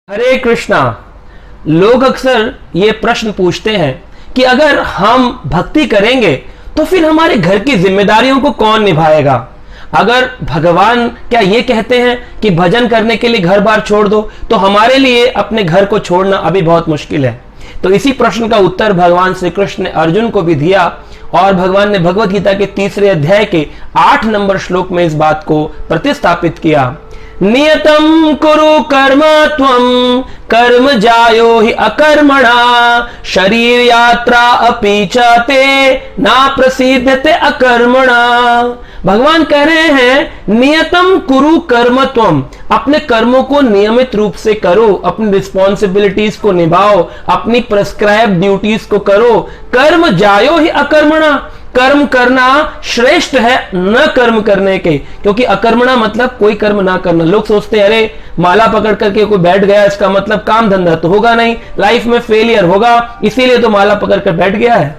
हरे कृष्णा। लोग अक्सर ये प्रश्न पूछते हैं कि अगर हम भक्ति करेंगे तो फिर हमारे घर की जिम्मेदारियों को कौन निभाएगा। अगर भगवान क्या ये कहते हैं कि भजन करने के लिए घर बार छोड़ दो, तो हमारे लिए अपने घर को छोड़ना अभी बहुत मुश्किल है। तो इसी प्रश्न का उत्तर भगवान श्री कृष्ण ने अर्जुन को भी दिया और भगवान ने भगवत गीता के 3 अध्याय के 8 नंबर श्लोक में इस बात को प्रतिस्थापित किया। नियतम कुरु कर्म त्वं कर्म जायो हि अकर्मणा शरीर यात्रा अपि च ते ना प्रसिद्धते अकर्मणा। भगवान कह रहे हैं नियतम कुरु कर्म त्वं, अपने कर्मों को नियमित रूप से करो, अपनी रिस्पॉन्सिबिलिटीज को निभाओ, अपनी प्रेस्क्राइब ड्यूटीज को करो। कर्म जायो ही अकर्मणा, कर्म करना श्रेष्ठ है न कर्म करने के, क्योंकि अकर्मणा मतलब कोई कर्म ना करना। लोग सोचते हैं अरे माला पकड़ करके कोई बैठ गया, इसका मतलब काम धंधा तो होगा नहीं, लाइफ में फेलियर होगा, इसीलिए तो माला पकड़ कर बैठ गया है।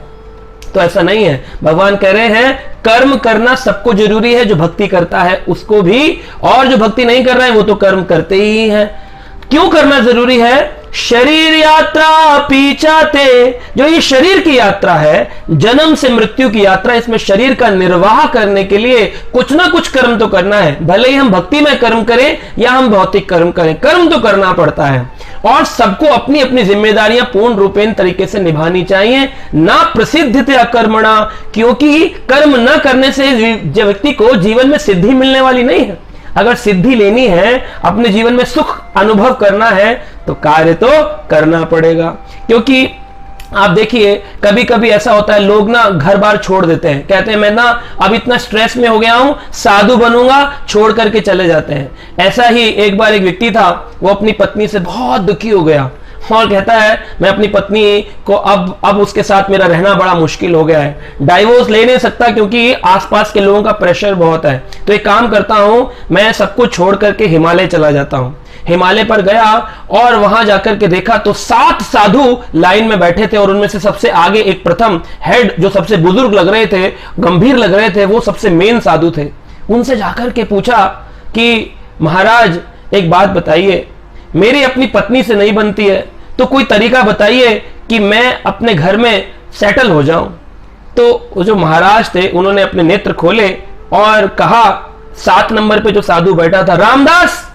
तो ऐसा नहीं है। भगवान कह रहे हैं कर्म करना सबको जरूरी है, जो भक्ति करता है उसको भी, और जो भक्ति नहीं कर रहा है वो तो कर्म करते ही है। क्यों करना जरूरी है? शरीर यात्रा पीछाते, जो ये शरीर की यात्रा है, जन्म से मृत्यु की यात्रा, इसमें शरीर का निर्वाह करने के लिए कुछ ना कुछ कर्म तो करना है। भले ही हम भक्ति में कर्म करें या हम भौतिक कर्म करें, कर्म तो करना पड़ता है और सबको अपनी अपनी जिम्मेदारियां पूर्ण रूपेण तरीके से निभानी चाहिए। ना प्रसिद्धते अकर्मणा, क्योंकि कर्म न करने से व्यक्ति को जीवन में सिद्धि मिलने वाली नहीं है। अगर सिद्धि लेनी है, अपने जीवन में सुख अनुभव करना है, तो कार्य तो करना पड़ेगा। क्योंकि आप देखिए कभी कभी ऐसा होता है, लोग ना घर बार छोड़ देते हैं, कहते हैं मैं ना अब इतना स्ट्रेस में हो गया हूं, साधु बनूंगा, छोड़ करके चले जाते हैं। ऐसा ही एक बार एक व्यक्ति था, वो अपनी पत्नी से बहुत दुखी हो गया और कहता है मैं अपनी पत्नी को अब उसके साथ मेरा रहना बड़ा मुश्किल हो गया है, डाइवोर्स ले नहीं सकता क्योंकि आसपास के लोगों का प्रेशर बहुत है। तो एक काम करता हूं, मैं सब कुछ छोड़ करके हिमालय चला जाता हूं। हिमालय पर गया और वहां जाकर के देखा तो 7 साधु लाइन में बैठे थे और उनमें से सबसे आगे एक प्रथम हेड, जो सबसे बुजुर्ग लग रहे थे, गंभीर लग रहे थे, वो सबसे मेन साधु थे। उनसे जाकर के पूछा कि महाराज एक बात बताइए, मेरी अपनी पत्नी से नहीं बनती है, तो कोई तरीका बताइए कि मैं अपने घर में सेटल हो जाऊं। तो वो जो महाराज थे उन्होंने अपने नेत्र खोले और कहा, 7 नंबर पे जो साधु बैठा था, रामदास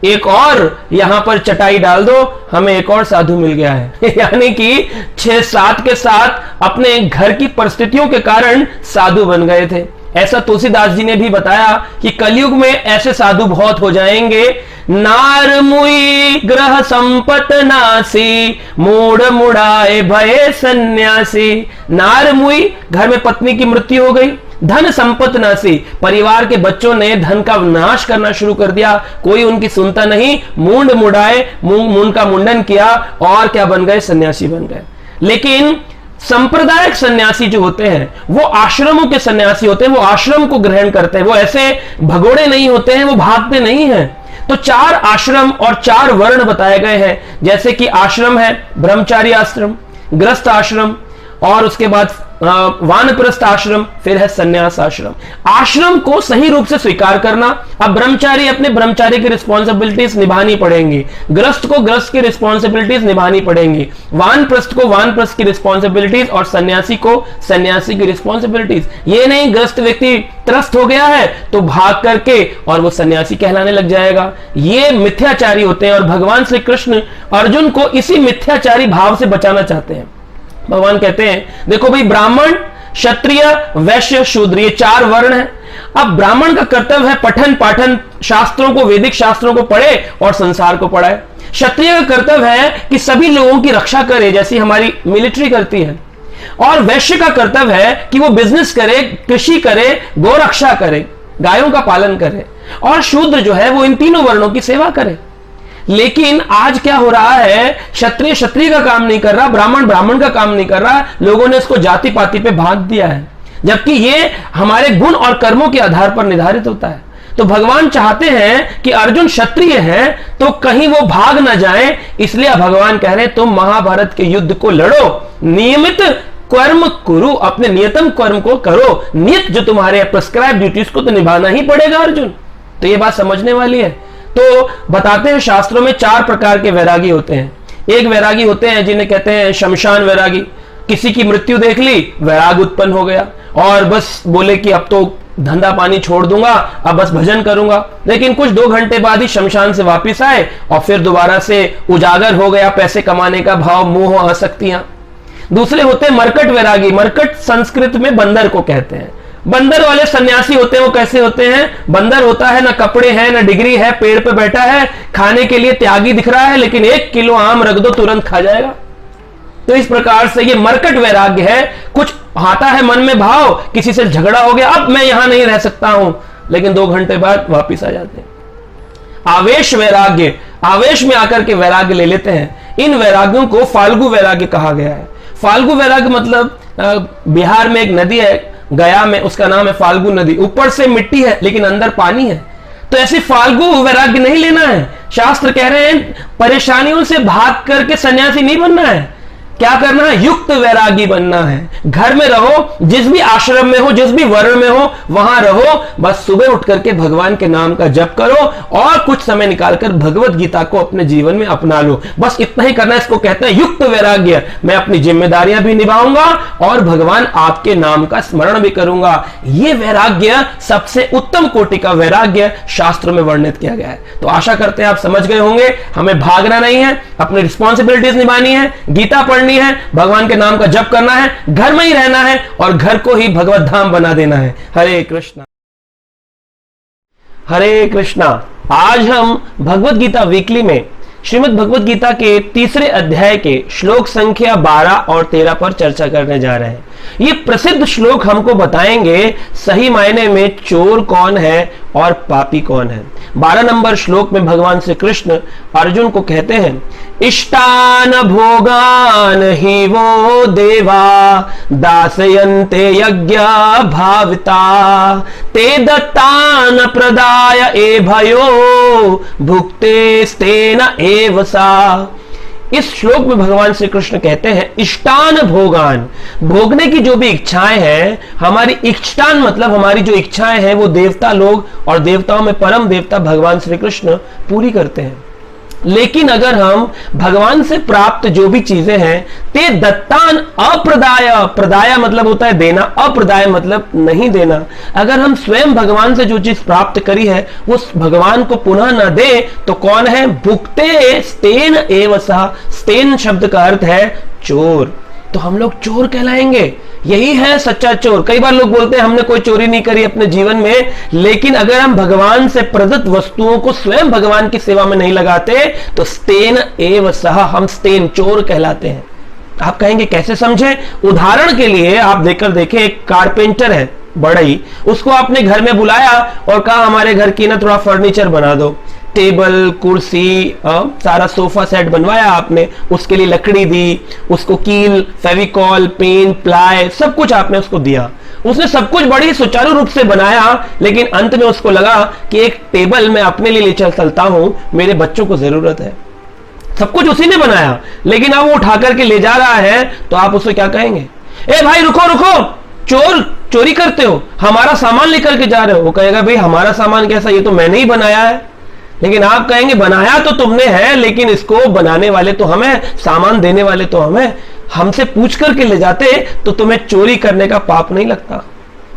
एक और यहां पर चटाई डाल दो, हमें एक और साधु मिल गया है। यानी कि 6-7 के साथ अपने घर की परिस्थितियों के कारण साधु बन गए थे। ऐसा तुलसीदास जी ने भी बताया कि कलयुग में ऐसे साधु बहुत हो जाएंगे। नार मुई ग्रह संपत नासी, मूढ़ मुड़ाए भय सन्यासी। नार मुई, घर में पत्नी की मृत्यु हो गई, धन संपत नासी, परिवार के बच्चों ने धन का नाश करना शुरू कर दिया, कोई उनकी सुनता नहीं, मूंड मुड़ाए, मूंड का मुंडन किया और क्या बन गए? सन्यासी बन गए। लेकिन सांप्रदायिक सन्यासी जो होते हैं वो आश्रमों के सन्यासी होते हैं, वो आश्रम को ग्रहण करते हैं, वो ऐसे भगोड़े नहीं होते हैं, वो भागते नहीं हैं। तो 4 आश्रम और 4 वर्ण बताए गए हैं, जैसे कि आश्रम है ब्रह्मचारी आश्रम, गृहस्थ आश्रम और उसके बाद वानप्रस्थ आश्रम, फिर है सन्यास आश्रम। आश्रम को सही रूप से स्वीकार करना। अब ब्रह्मचारी अपने ब्रह्मचारी की रिस्पॉन्सिबिलिटीज निभानी पड़ेंगी, गृहस्थ को गृहस्थ की रिस्पॉन्सिबिलिटीज निभानी पड़ेंगी, वानप्रस्थ को वानप्रस्थ की रिस्पॉन्सिबिलिटीज और सन्यासी को सन्यासी की रिस्पॉन्सिबिलिटीज। ये नहीं ग्रस्त व्यक्ति त्रस्त हो गया है तो भाग करके और वो सन्यासी कहलाने लग जाएगा। ये मिथ्याचारी होते हैं और भगवान श्री कृष्ण अर्जुन को इसी मिथ्याचारी भाव से बचाना चाहते हैं। भगवान कहते हैं देखो भाई, ब्राह्मण, क्षत्रिय, वैश्य, शूद्र, ये 4 वर्ण हैं। अब ब्राह्मण का कर्तव्य है पठन पाठन, शास्त्रों को, वैदिक शास्त्रों को पढ़े और संसार को पढ़ाए। क्षत्रिय का कर्तव्य है कि सभी लोगों की रक्षा करे, जैसी हमारी मिलिट्री करती है। और वैश्य का कर्तव्य है कि वो बिजनेस करे, कृषि करे, गौ रक्षा करे, गायों का पालन करे। और शूद्र जो है वो इन तीनों वर्णों की सेवा करे। लेकिन आज क्या हो रहा है, क्षत्रिय क्षत्रिय का काम नहीं कर रहा, ब्राह्मण ब्राह्मण का काम नहीं कर रहा, लोगों ने इसको जाति पाति पे बांध दिया है, जबकि ये हमारे गुण और कर्मों के आधार पर निर्धारित होता है। तो भगवान चाहते हैं कि अर्जुन क्षत्रिय है तो कहीं वो भाग ना जाए, इसलिए भगवान कह रहे हैं तुम महाभारत के युद्ध को लड़ो, नियमित कर्म करो, अपने नियतम कर्म को करो, नियत जो तुम्हारे प्रिस्क्राइब ड्यूटीज को तो निभाना ही पड़ेगा अर्जुन। तो ये बात समझने वाली है। तो बताते हैं शास्त्रों में 4 प्रकार के वैरागी होते हैं। एक वैरागी होते हैं जिन्हें कहते हैं शमशान वैरागी। किसी की मृत्यु देख ली, वैराग उत्पन्न हो गया और बस बोले कि अब तो धंधा पानी छोड़ दूंगा, अब बस भजन करूंगा। लेकिन कुछ 2 घंटे बाद ही शमशान से वापस आए और फिर दोबारा से उजागर हो गया पैसे कमाने का भाव, मोह, आसक्तियां। दूसरे होते हैं मरकट वैरागी। मरकट संस्कृत में बंदर को कहते हैं। बंदर वाले सन्यासी होते हैं। वो कैसे होते हैं? बंदर होता है, ना कपड़े हैं ना डिग्री है, पेड़ पे बैठा है, खाने के लिए त्यागी दिख रहा है, लेकिन 1 किलो आम रख दो तुरंत खा जाएगा। तो इस प्रकार से ये मरकट वैराग्य है। कुछ आता है मन में भाव, किसी से झगड़ा हो गया, अब मैं यहां नहीं रह सकता हूं, लेकिन 2 घंटे बाद वापिस आ जाते हैं। आवेश वैराग्य, आवेश में आकर के वैराग्य ले लेते हैं। इन वैराग्यों को फाल्गु वैराग्य कहा गया है। फाल्गु वैराग्य मतलब बिहार में एक नदी है गया में, उसका नाम है फाल्गु नदी। ऊपर से मिट्टी है लेकिन अंदर पानी है। तो ऐसे फाल्गु वैराग्य नहीं लेना है। शास्त्र कह रहे हैं परेशानियों से भाग करके सन्यासी नहीं बनना है। क्या करना है? युक्त वैरागी बनना है। घर में रहो, जिस भी आश्रम में हो, जिस भी वर्ण में हो, वहां रहो, बस सुबह उठ करके भगवान के नाम का जप करो और कुछ समय निकालकर भगवत गीता को अपने जीवन में अपना लो। बस इतना ही करना है। इसको कहते हैं युक्त वैराग्य। मैं अपनी जिम्मेदारियां भी निभाऊंगा और भगवान आपके नाम का स्मरण भी करूंगा। यह वैराग्य सबसे उत्तम कोटि का वैराग्य शास्त्र में वर्णित किया गया है। तो आशा करते हैं आप समझ गए होंगे। हमें भागना नहीं है, अपनी रिस्पॉन्सिबिलिटीज निभानी है, गीता पढ़नी है, भगवान के नाम का जप करना है, घर में ही रहना है और घर को ही भगवत धाम बना देना है। हरे कृष्णा हरे कृष्णा। आज हम भगवत गीता वीकली में श्रीमद् भगवत गीता के 3रे अध्याय के श्लोक संख्या 12 और 13 पर चर्चा करने जा रहे हैं। ये प्रसिद्ध श्लोक हमको बताएंगे सही मायने में चोर कौन है और पापी कौन है। 12 नंबर श्लोक में भगवान श्री कृष्ण अर्जुन को कहते हैं, इष्टान भोगान ही वो देवा दासयन्ते यज्ञ भाविता ते दत्तान प्रदाय ए भयो भुक्ते स्तेन एव सा। इस श्लोक में भगवान श्री कृष्ण कहते हैं इष्टान भोगान, भोगने की जो भी इच्छाएं हैं, हमारी इष्टान मतलब हमारी जो इच्छाएं हैं वो देवता लोग और देवताओं में परम देवता भगवान श्री कृष्ण पूरी करते हैं। लेकिन अगर हम भगवान से प्राप्त जो भी चीजें हैं, ते दत्तान अप्रदाय, प्रदाय मतलब होता है देना, अप्रदाय मतलब नहीं देना। अगर हम स्वयं भगवान से जो चीज प्राप्त करी है वो भगवान को पुनः न दे तो कौन है? भुक्ते स्तेन एव सह। स्तेन शब्द का अर्थ है चोर। तो हम लोग चोर कहलाएंगे। यही है सच्चा चोर। कई बार लोग बोलते हैं हमने कोई चोरी नहीं करी अपने जीवन में, लेकिन अगर हम भगवान से प्रदत्त वस्तुओं को स्वयं भगवान की सेवा में नहीं लगाते तो स्तेन एव सह, हम स्तेन चोर कहलाते हैं। आप कहेंगे कैसे समझे? उदाहरण के लिए आप देखकर देखें, एक कारपेंटर है बड़ई, उसको आपने घर में बुलाया और कहा हमारे घर की ना थोड़ा फर्नीचर बना दो, टेबल कुर्सी सारा सोफा सेट बनवाया आपने, उसके लिए लकड़ी दी, उसको कील, फेविकॉल, पेन, प्लाई सब कुछ आपने उसको दिया। उसने सब कुछ बड़ी सुचारू रूप से बनाया, लेकिन अंत में उसको लगा कि एक टेबल मैं अपने लिए ले चलता हूं, मेरे बच्चों को जरूरत है। सब कुछ उसी ने बनाया, लेकिन अब वो उठा करके ले जा रहा है तो आप उससे क्या कहेंगे? ए भाई रुको रुको, चोरी करते हो, हमारा सामान लेकर के जा रहे हो। वो कहेगा भाई हमारा सामान कैसा, ये तो मैंने ही बनाया है। लेकिन आप कहेंगे बनाया तो तुमने है, लेकिन इसको बनाने वाले तो हमें, सामान देने वाले तो हमें, हमसे पूछ करके ले जाते तो तुम्हें चोरी करने का पाप नहीं लगता।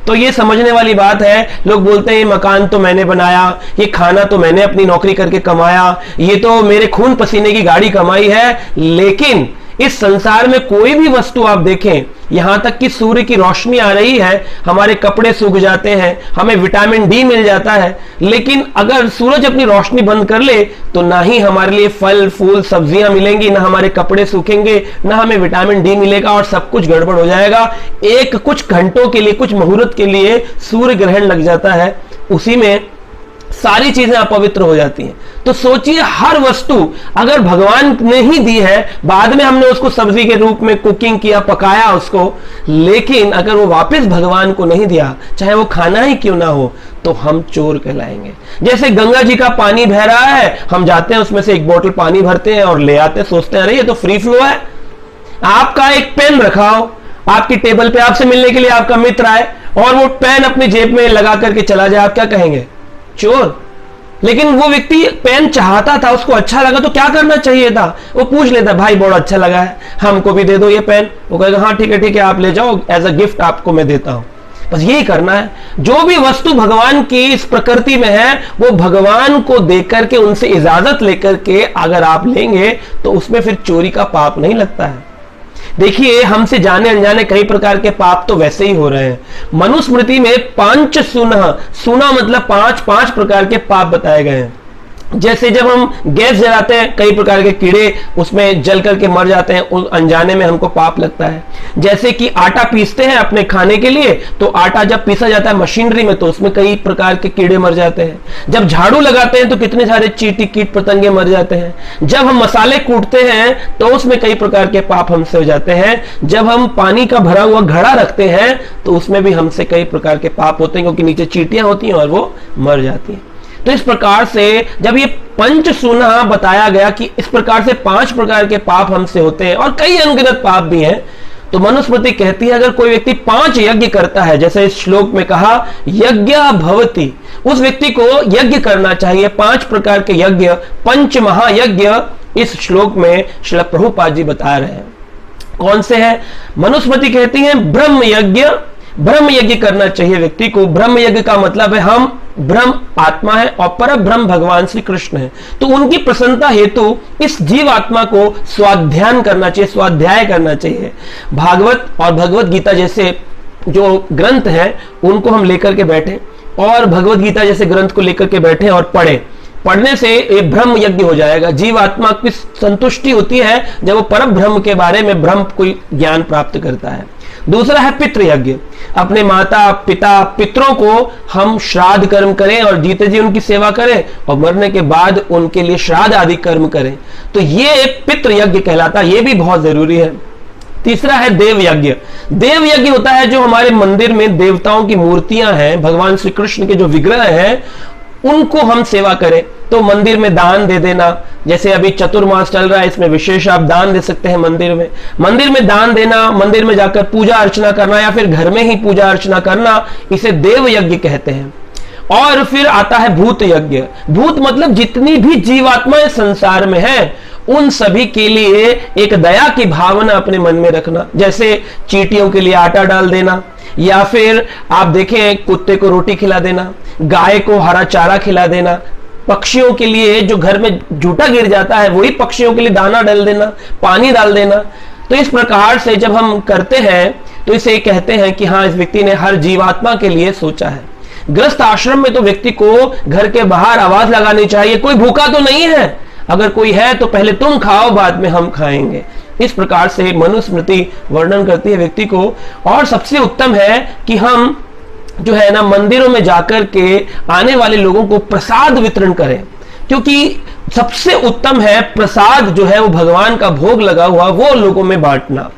तो ये समझने वाली बात है। लोग बोलते हैं ये मकान तो मैंने बनाया, ये खाना तो मैंने अपनी नौकरी करके कमाया, ये तो मेरे खून पसीने की गाड़ी कमाई है। लेकिन इस संसार में कोई भी वस्तु आप देखें, यहां तक कि सूर्य की रोशनी आ रही है, हमारे कपड़े सूख जाते हैं, हमें विटामिन डी मिल जाता है, लेकिन अगर सूरज अपनी रोशनी बंद कर ले तो ना ही हमारे लिए फल फूल सब्जियां मिलेंगी, ना हमारे कपड़े सूखेंगे, ना हमें विटामिन डी मिलेगा और सब कुछ गड़बड़ हो जाएगा। एक कुछ घंटों के लिए, कुछ मुहूर्त के लिए सूर्य ग्रहण लग जाता है, उसी में सारी चीजें अपवित्र हो जाती हैं। तो सोचिए, हर वस्तु अगर भगवान ने ही दी है, बाद में हमने उसको सब्जी के रूप में कुकिंग किया, पकाया उसको, लेकिन अगर वो वापस भगवान को नहीं दिया, चाहे वो खाना ही क्यों ना हो, तो हम चोर कहलाएंगे। जैसे गंगा जी का पानी बह रहा है, हम जाते हैं उसमें से एक बोतल पानी भरते हैं और ले आते हैं, सोचते हैं अरे ये तो फ्री फ्लो है। आपका एक पेन रखा हो आपकी टेबल पे, आपसे मिलने के लिए आपका मित्र आए और वो पेन अपनी जेब में लगा करके चला जाए, आप क्या कहेंगे? चोर। लेकिन वो व्यक्ति पेन चाहता था, उसको अच्छा लगा, तो क्या करना चाहिए था? वो पूछ लेता, भाई बहुत अच्छा लगा है, हमको भी दे दो ये पेन। वो कहेगा हाँ ठीक है आप ले जाओ, एज अ गिफ्ट आपको मैं देता हूं। बस यही करना है। जो भी वस्तु भगवान की इस प्रकृति में है वो भगवान को देकर के, उनसे इजाजत लेकर के अगर आप लेंगे तो उसमें फिर चोरी का पाप नहीं लगता है। देखिए, हमसे जाने अनजाने कई प्रकार के पाप तो वैसे ही हो रहे हैं। मनुस्मृति में 5 सुना मतलब 5 प्रकार के पाप बताए गए हैं। जैसे जब हम गैस जलाते हैं, कई प्रकार के कीड़े उसमें जल करके मर जाते हैं, अनजाने में हमको पाप लगता है। जैसे कि आटा पीसते हैं अपने खाने के लिए, तो आटा जब पीसा जाता है मशीनरी में तो उसमें कई प्रकार के कीड़े मर जाते हैं। जब झाड़ू लगाते हैं तो कितने सारे चींटी कीट पतंगे मर जाते हैं। जब हम मसाले कूटते हैं तो उसमें कई प्रकार के पाप हमसे हो जाते हैं। जब हम पानी का भरा हुआ घड़ा रखते हैं तो उसमें भी हमसे कई प्रकार के पाप होते हैं, क्योंकि नीचे चींटियां होती हैं और वो मर जाती हैं। तो इस प्रकार से जब ये 5 सुना बताया गया कि इस प्रकार से 5 प्रकार के पाप हमसे होते हैं और कई अनगिनत पाप भी हैं, तो मनुस्मृति कहती है अगर कोई व्यक्ति 5 यज्ञ करता है, जैसे इस श्लोक में कहा यज्ञ भवति, उस व्यक्ति को यज्ञ करना चाहिए। 5 प्रकार के यज्ञ, 5 महायज्ञ इस श्लोक में श्रील प्रभुपाद जी बता रहे हैं। कौन से हैं? मनुस्मृति कहती है ब्रह्म यज्ञ, ब्रह्म यज्ञ करना चाहिए व्यक्ति को। ब्रह्म यज्ञ का मतलब है हम ब्रह्म आत्मा है और पर ब्रह्म भगवान श्री कृष्ण है, तो उनकी प्रसन्नता हेतु इस जीव आत्मा को स्वाध्याय करना चाहिए, स्वाध्याय करना चाहिए। भागवत और भगवत गीता जैसे जो ग्रंथ हैं उनको हम लेकर के बैठे और भगवत गीता जैसे ग्रंथ को लेकर के बैठे और पढ़ने से एक ब्रह्म यज्ञ हो जाएगा। जीव आत्मा की संतुष्टि होती है जब वो परम ब्रह्म के बारे में ब्रह्म कोई ज्ञान प्राप्त करता है। दूसरा है पितृ यज्ञ, अपने माता पिता पितरों को हम श्राद्ध कर्म करें और जीते जी उनकी सेवा करें और मरने के बाद उनके लिए श्राद्ध आदि कर्म करें, तो ये एक पितृ यज्ञ कहलाता है, ये भी बहुत जरूरी है। तीसरा है देव यज्ञ। देव यज्ञ होता है जो हमारे मंदिर में देवताओं की मूर्तियां हैं, भगवान श्री कृष्ण के जो विग्रह हैं उनको हम सेवा करें, तो मंदिर में दान दे देना। जैसे अभी चतुर्मास चल रहा है, इसमें विशेष आप दान दे सकते हैं मंदिर में दान देना, मंदिर में जाकर पूजा अर्चना करना या फिर घर में ही पूजा अर्चना करना, इसे देव यज्ञ कहते हैं। और फिर आता है भूत यज्ञ। भूत मतलब जितनी भी जीवात्माएं संसार में हैं उन सभी के लिए एक दया की भावना अपने मन में रखना। जैसे चींटियों के लिए आटा डाल देना, या फिर आप देखें कुत्ते को रोटी खिला देना, गाय को हरा चारा खिला देना, पक्षियों के लिए जो घर में जूटा गिर जाता है वही पक्षियों के लिए दाना डाल देना, पानी डाल देना। तो इस प्रकार से जब हम करते हैं तो इसे कहते हैं कि हाँ, इस व्यक्ति ने हर जीवात्मा के लिए सोचा है। ग्रस्त आश्रम में तो व्यक्ति को घर के बाहर आवाज लगानी चाहिए, कोई भूखा तो नहीं है, अगर कोई है तो पहले तुम खाओ बाद में हम खाएंगे। इस प्रकार से मनुस्मृति वर्णन करती है व्यक्ति को। और सबसे उत्तम है कि हम जो है ना मंदिरों में जाकर के आने वाले लोगों को प्रसाद वितरण करें, क्योंकि सबसे उत्तम है प्रसाद जो है वो भगवान का भोग लगा हुआ वो लोगों में बांटना।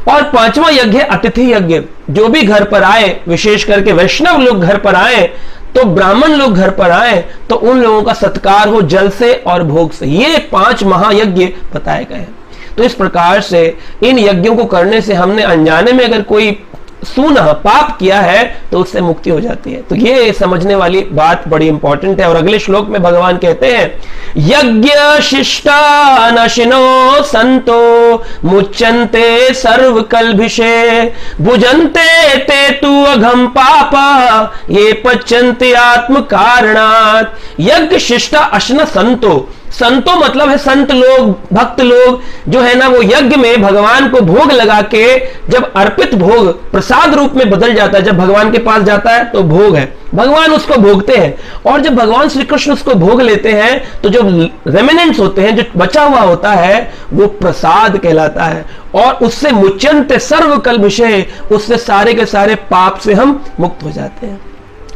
और 5वां यज्ञ है अतिथि यज्ञ। जो भी घर पर आए, विशेष करके वैष्णव लोग घर पर आए, तो ब्राह्मण लोग घर पर आए तो उन लोगों का सत्कार हो जल से और भोग से। ये 5 महायज्ञ बताए गए हैं। तो इस प्रकार से इन यज्ञों को करने से हमने अनजाने में अगर कोई सूना पाप किया है तो उससे मुक्ति हो जाती है। तो ये समझने वाली बात बड़ी इंपॉर्टेंट है। और अगले श्लोक में भगवान कहते हैं यज्ञ शिष्टा नशिनो संतो मुच्यन्ते सर्व कल्भिषे भुजन्ते ते तु अघम पापा ये पच्यन्ते आत्म कारणात्। यज्ञ शिष्टा अशन संतो, संतो मतलब है संत लोग, भक्त लोग जो है ना वो यज्ञ में भगवान को भोग लगा के जब अर्पित भोग प्रसाद रूप में बदल जाता है, जब भगवान के पास जाता है तो भोग है, भगवान उसको भोगते हैं। और जब भगवान श्री कृष्ण उसको भोग लेते हैं तो जो रेमिनेंट्स होते हैं, जो बचा हुआ होता है वो प्रसाद कहलाता है। और उससे मुच्यन्ते सर्व कल्भिषे, उससे सारे के सारे पाप से हम मुक्त हो जाते हैं।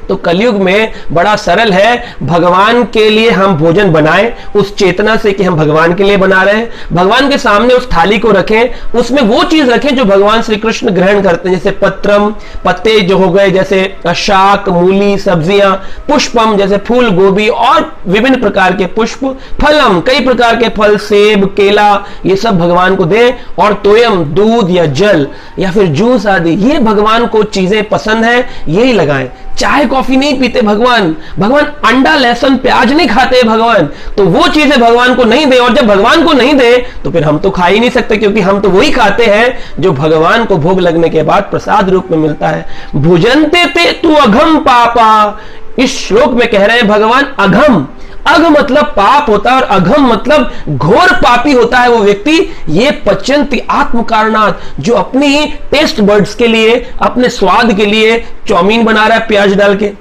तो कलयुग में बड़ा सरल है, भगवान के लिए हम भोजन बनाएं उस चेतना से कि हम भगवान के लिए बना रहे हैं। भगवान के सामने उस थाली को रखें, उसमें वो चीज रखें जो भगवान श्री कृष्ण ग्रहण करते हैं, जैसे पत्रम पत्ते जो हो गए, जैसे शाक मूली सब्जियां, पुष्पम जैसे फूल गोभी और विभिन्न प्रकार के पुष्प, फलम कई प्रकार के फल, सेब केला, ये सब भगवान को दें। और तोयम दूध या जल या फिर जूस आदि, ये भगवान को चीजें पसंद है, यही लगाएं। चाय कॉफी नहीं पीते भगवान, भगवान अंडा लहसुन प्याज नहीं खाते भगवान, तो वो चीजें भगवान को नहीं दे, और जब भगवान को नहीं दे तो फिर हम तो खा ही नहीं सकते, क्योंकि हम तो वही खाते हैं जो भगवान को भोग लगने के बाद प्रसाद रूप में मिलता है। भुजन्ते ते तु अघम पापा, इस श्लोक में कह रहे हैं भगवान अघम, अघ मतलब पाप होता है और अघम मतलब घोर पापी होता है वो व्यक्ति। ये पचंती आत्म कारणात, जो अपनी टेस्ट बर्ड्स के लिए, अपने स्वाद के लिए चाउमीन बना रहा है प्याज डाल के,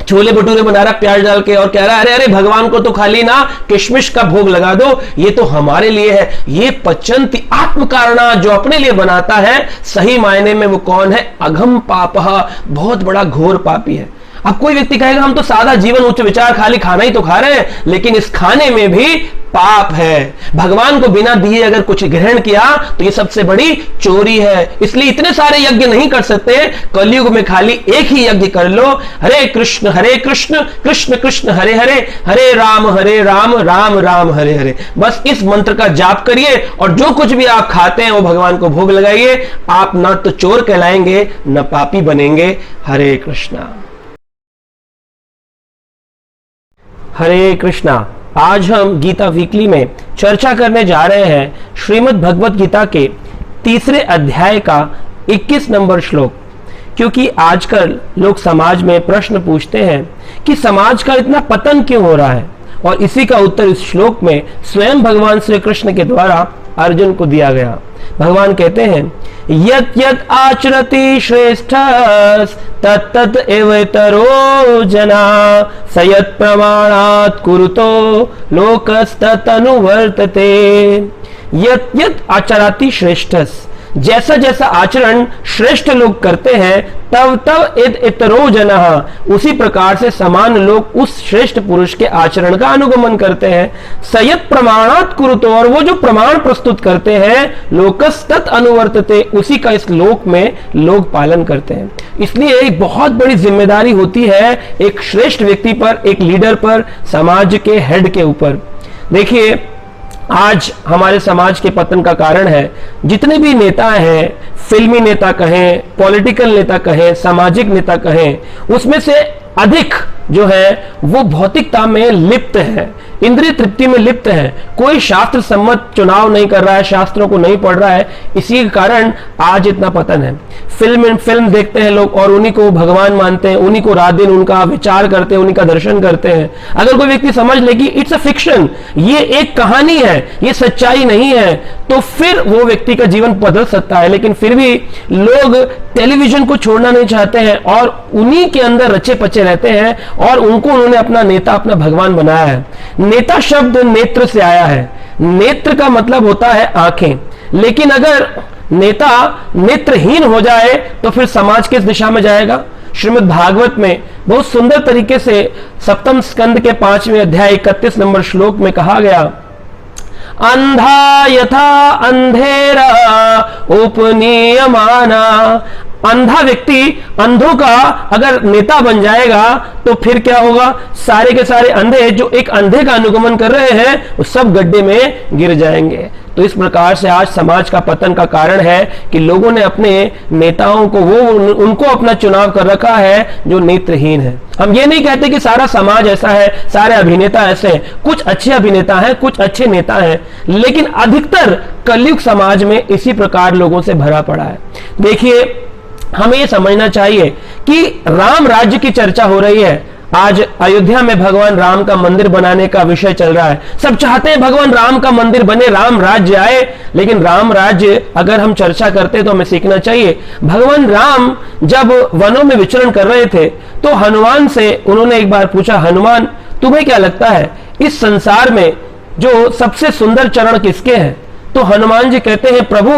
छोले भटूरे बना रहा है प्याज डाल के, और कह रहा है अरे अरे भगवान को तो खाली ना किशमिश का भोग लगा दो, ये तो हमारे लिए है। ये पचंती आत्म कारणा, जो अपने लिए बनाता है, सही मायने में वो कौन है? अघम पापः, बहुत बड़ा घोर पापी है। अब कोई व्यक्ति कहेगा हम तो सादा जीवन उच्च विचार खाली खाना ही तो खा रहे हैं, लेकिन इस खाने में भी पाप है। भगवान को बिना दिए अगर कुछ ग्रहण किया तो ये सबसे बड़ी चोरी है। इसलिए इतने सारे यज्ञ नहीं कर सकते, कलयुग में खाली एक ही यज्ञ कर लो, हरे कृष्ण कृष्ण कृष्ण हरे हरे, हरे राम राम राम हरे हरे। बस इस मंत्र का जाप करिए और जो कुछ भी आप खाते हैं वो भगवान को भोग लगाइए। आप ना तो चोर कहलाएंगे न पापी बनेंगे। हरे कृष्णा हरे कृष्णा। आज हम गीता वीकली में चर्चा करने जा रहे हैं श्रीमद् भगवत गीता के 3 अध्याय का 21 नंबर श्लोक। क्योंकि आजकल लोग समाज में प्रश्न पूछते हैं कि समाज का इतना पतन क्यों हो रहा है, और इसी का उत्तर इस श्लोक में स्वयं भगवान श्री कृष्ण के द्वारा अर्जुन को दिया गया। भगवान कहते हैं यत यत आचरति श्रेष्ठस् तत्तत् एवेतरो जना सयत् प्रमाणात् कुरुतो लोकस्तदनुवर्तते। यत यत आचरति श्रेष्ठस्, जैसा जैसा आचरण श्रेष्ठ लोग करते हैं तब तब इतरो जनः, उसी प्रकार से समान लोग उस श्रेष्ठ पुरुष के आचरण का अनुगमन करते हैं। सयत् प्रमाणात् कुरुतो, और वो जो प्रमाण प्रस्तुत करते हैं, लोकस्तत् अनुवर्तते, उसी का इस लोक में लोग पालन करते हैं। इसलिए एक बहुत बड़ी जिम्मेदारी होती है एक श्रेष्ठ व्यक्ति पर, एक लीडर पर, समाज के हेड के ऊपर। देखिए आज हमारे समाज के पतन का कारण है जितने भी नेता हैं, फिल्मी नेता कहें, पॉलिटिकल नेता कहें, सामाजिक नेता कहें, उसमें से अधिक जो है वो भौतिकता में लिप्त है, इंद्रिय तृप्ति में लिप्त है। कोई शास्त्र सम्मत चुनाव नहीं कर रहा है, शास्त्रों को नहीं पढ़ रहा है। इसी के कारण आज इतना पतन है। फिल्म देखते हैं लोग और उन्हीं को भगवान मानते हैं, उन्हीं को रात दिन उनका विचार करते हैं, उन्हीं का दर्शन करते हैं। अगर कोई व्यक्ति समझ ले कि इट्स अ फिक्शन, ये एक कहानी है, ये सच्चाई नहीं है, तो फिर वो व्यक्ति का जीवन बदल सकता है। लेकिन फिर भी लोग टेलीविजन को छोड़ना नहीं चाहते हैं और उन्हीं के अंदर रचे पचे रहते हैं, और उनको उन्होंने अपना नेता, अपना भगवान बनाया है। नेता शब्द नेत्र से आया है। नेत्र का मतलब होता है आंखें, लेकिन अगर नेता नेत्रहीन हो जाए तो फिर समाज किस दिशा में जाएगा? श्रीमद् भागवत में बहुत सुंदर तरीके से 7वें स्कंद के 5वें अध्याय 31 नंबर श्लोक में कहा गया, अंधा यथा अंधेरा उपनीयमाना। अंधा व्यक्ति अंधों का अगर नेता बन जाएगा तो फिर क्या होगा? सारे के सारे अंधे जो एक अंधे का अनुगमन कर रहे हैं वो सब गड्ढे में गिर जाएंगे। तो इस प्रकार से आज समाज का पतन का कारण है कि लोगों ने अपने नेताओं को उनको अपना चुनाव कर रखा है जो नेत्रहीन है। हम ये नहीं कहते कि सारा समाज ऐसा है, सारे अभिनेता ऐसे हैं। कुछ अच्छे अभिनेता हैं, कुछ अच्छे नेता हैं, लेकिन अधिकतर कलयुग समाज में इसी प्रकार लोगों से भरा पड़ा है। देखिए हमें यह समझना चाहिए कि राम राज्य की चर्चा हो रही है। आज अयोध्या में भगवान राम का मंदिर बनाने का विषय चल रहा है। सब चाहते हैं भगवान राम का मंदिर बने, राम राज्य आए, लेकिन राम राज्य अगर हम चर्चा करते तो हमें सीखना चाहिए। भगवान राम जब वनों में विचरण कर रहे थे तो हनुमान से उन्होंने एक बार पूछा, हनुमान तुम्हें क्या लगता है इस संसार में जो सबसे सुंदर चरण किसके हैं? तो हनुमान जी कहते हैं, प्रभु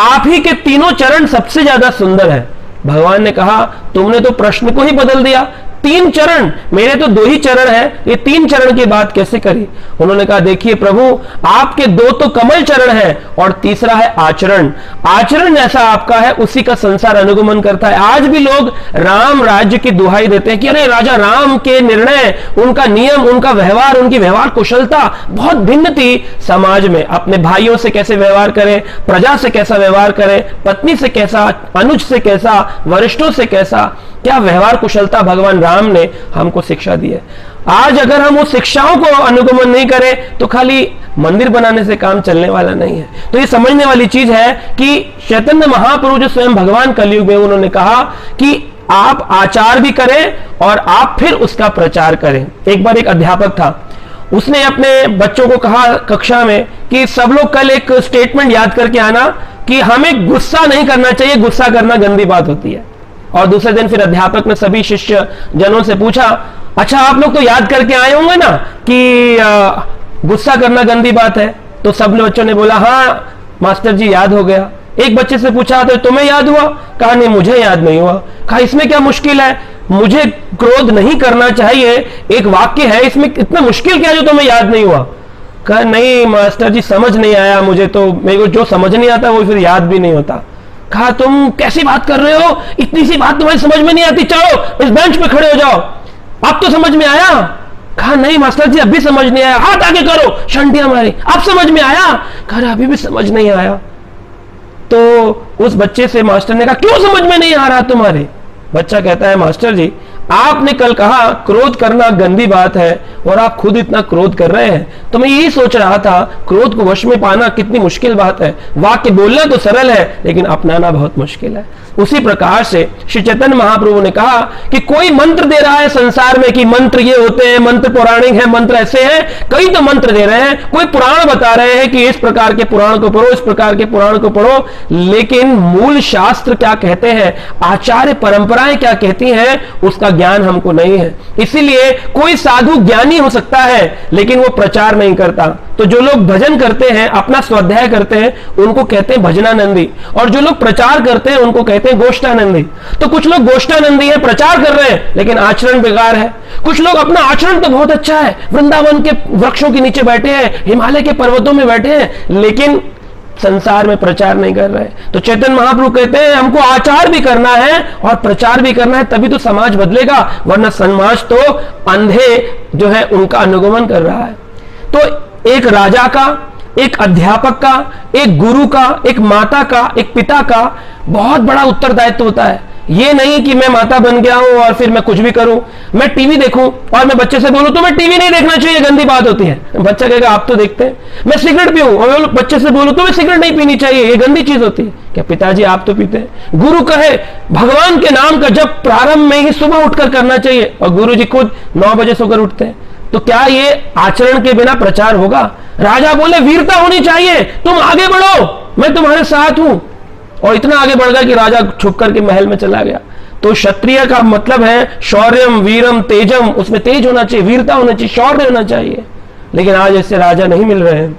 आप ही के तीनों चरण सबसे ज्यादा सुंदर है। भगवान ने कहा, तुमने तो प्रश्न को ही बदल दिया। 3 चरण, मेरे तो 2 ही चरण है, ये 3 चरण की बात कैसे करी? उन्होंने कहा देखिए प्रभु, आपके 2 तो कमल चरण है और तीसरा है आचरण। आचरण जैसा आपका है उसी का संसार अनुगमन करता है। आज भी लोग राम राज्य की दुहाई देते हैं कि अरे राजा राम के निर्णय, उनका नियम, उनका व्यवहार, उनकी व्यवहार कुशलता बहुत भिन्न थी समाज में। अपने भाइयों से कैसे व्यवहार करें, प्रजा से कैसा व्यवहार करें, पत्नी से कैसा, अनुज से कैसा, वरिष्ठों से कैसा, क्या व्यवहार कुशलता भगवान राम ने हमको शिक्षा दी है। आज अगर हम उस शिक्षाओं को अनुगमन नहीं करें तो खाली मंदिर बनाने से काम चलने वाला नहीं है। तो ये समझने वाली चीज है कि चैतन्य महाप्रभु जो स्वयं भगवान कलयुग में, उन्होंने कहा कि आप आचार भी करें और आप फिर उसका प्रचार करें। एक बार एक अध्यापक था, उसने अपने बच्चों को कहा कक्षा में कि सब लोग कल एक स्टेटमेंट याद करके आना कि हमें गुस्सा नहीं करना चाहिए, गुस्सा करना गंदी बात होती है। और दूसरे दिन फिर अध्यापक ने सभी शिष्य जनों से पूछा, अच्छा आप लोग तो याद करके आए होंगे ना कि गुस्सा करना गंदी बात है? तो सब बच्चों ने बोला हाँ मास्टर जी याद हो गया। एक बच्चे से पूछा तो तुम्हें याद हुआ? कहा नहीं मुझे याद नहीं हुआ। कहा इसमें क्या मुश्किल है, मुझे क्रोध नहीं करना चाहिए, एक वाक्य है, इसमें इतना मुश्किल क्या जो तुम्हें याद नहीं हुआ? कहा नहीं मास्टर जी समझ नहीं आया मुझे, तो मेरे को जो समझ नहीं आता वो फिर याद भी नहीं होता। कहा तुम कैसी बात कर रहे हो, इतनी सी बात तुम्हारी समझ में नहीं आती, चलो इस बेंच पे खड़े हो जाओ, अब तो समझ में आया? कहा नहीं मास्टर जी अभी समझ नहीं आया। हाथ आगे करो, शंटियां मारी, अब समझ में आया? कहा अभी भी समझ नहीं आया। तो उस बच्चे से मास्टर ने कहा क्यों समझ में नहीं आ रहा तुम्हारे? बच्चा कहता है मास्टर जी आपने कल कहा क्रोध करना गंदी बात है और आप खुद इतना क्रोध कर रहे हैं, तो मैं यही सोच रहा था क्रोध को वश में पाना कितनी मुश्किल बात है। वाक्य बोलना तो सरल है लेकिन अपनाना बहुत मुश्किल है। उसी प्रकार से श्री चैतन्य महाप्रभु ने कहा कि कोई मंत्र दे रहा है संसार में कि मंत्र ये होते हैं, मंत्र पौराणिक है, मंत्र ऐसे हैं, कई तो मंत्र दे रहे हैं, कोई पुराण बता रहे हैं कि इस प्रकार के पुराण को पढ़ो, इस प्रकार के पुराण को पढ़ो, लेकिन मूल शास्त्र क्या कहते हैं, आचार्य परंपराएं क्या कहती हैं, उसका ज्ञान हमको नहीं है। इसीलिए कोई साधु ज्ञानी हो सकता है लेकिन वो प्रचार नहीं करता। तो जो लोग भजन करते हैं, अपना स्वाध्याय करते हैं, उनको कहते हैं भजनानंदी, और जो लोग प्रचार करते हैं उनको कहते हैं गोष्ठानंदी। तो कुछ लोग गोष्ठानंदी है, प्रचार कर रहे हैं लेकिन आचरण बेकार है। कुछ लोग अपना आचरण तो बहुत अच्छा है, वृंदावन के वृक्षों के नीचे बैठे हैं, हिमालय के पर्वतों में बैठे हैं, लेकिन संसार में प्रचार नहीं कर रहे। तो चैतन्य महाप्रभु कहते हैं हमको आचार भी करना है और प्रचार भी करना है, तभी तो समाज बदलेगा, वरना समाज तो अंधे जो है उनका अनुगमन कर रहा है। तो एक राजा का, एक अध्यापक का, एक गुरु का, एक माता का, एक पिता का बहुत बड़ा उत्तरदायित्व होता है। ये नहीं कि मैं माता बन गया हूं और फिर मैं कुछ भी करूं, मैं टीवी देखूं और मैं बच्चे से बोलूं तो मैं टीवी नहीं देखना चाहिए, गंदी बात होती है। बच्चा कहेगा आप तो देखते हैं। मैं सिगरेट पीऊं और बच्चे से बोलूं तो मैं सिगरेट नहीं पीनी चाहिए, ये गंदी चीज होती है। क्या पिताजी आप तो पीते हैं? गुरु कहे भगवान के नाम का जब प्रारंभ में ही सुबह उठकर करना चाहिए और गुरु जी खुद 9 बजे सोकर उठते हैं, तो क्या ये आचरण के बिना प्रचार होगा? राजा बोले वीरता होनी चाहिए, तुम आगे बढ़ो, मैं तुम्हारे साथ हूं, और इतना आगे बढ़ गया कि राजा छुप करके महल में चला गया। तो क्षत्रिय का मतलब है शौर्यम वीरम तेजम, उसमें तेज होना चाहिए, वीरता होना चाहिए, शौर्य होना चाहिए, लेकिन आज ऐसे राजा नहीं मिल रहे हैं।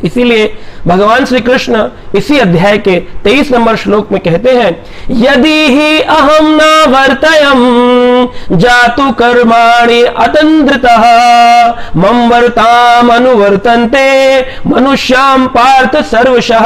इसीलिए भगवान श्री कृष्ण इसी अध्याय के 23 नंबर श्लोक में कहते हैं यदि ही अहम न वर्तयम जातु कर्माणि अतंद्रतः मम वर्ताम अनुवर्तन्ते मनुष्याम पार्थ सर्वशः।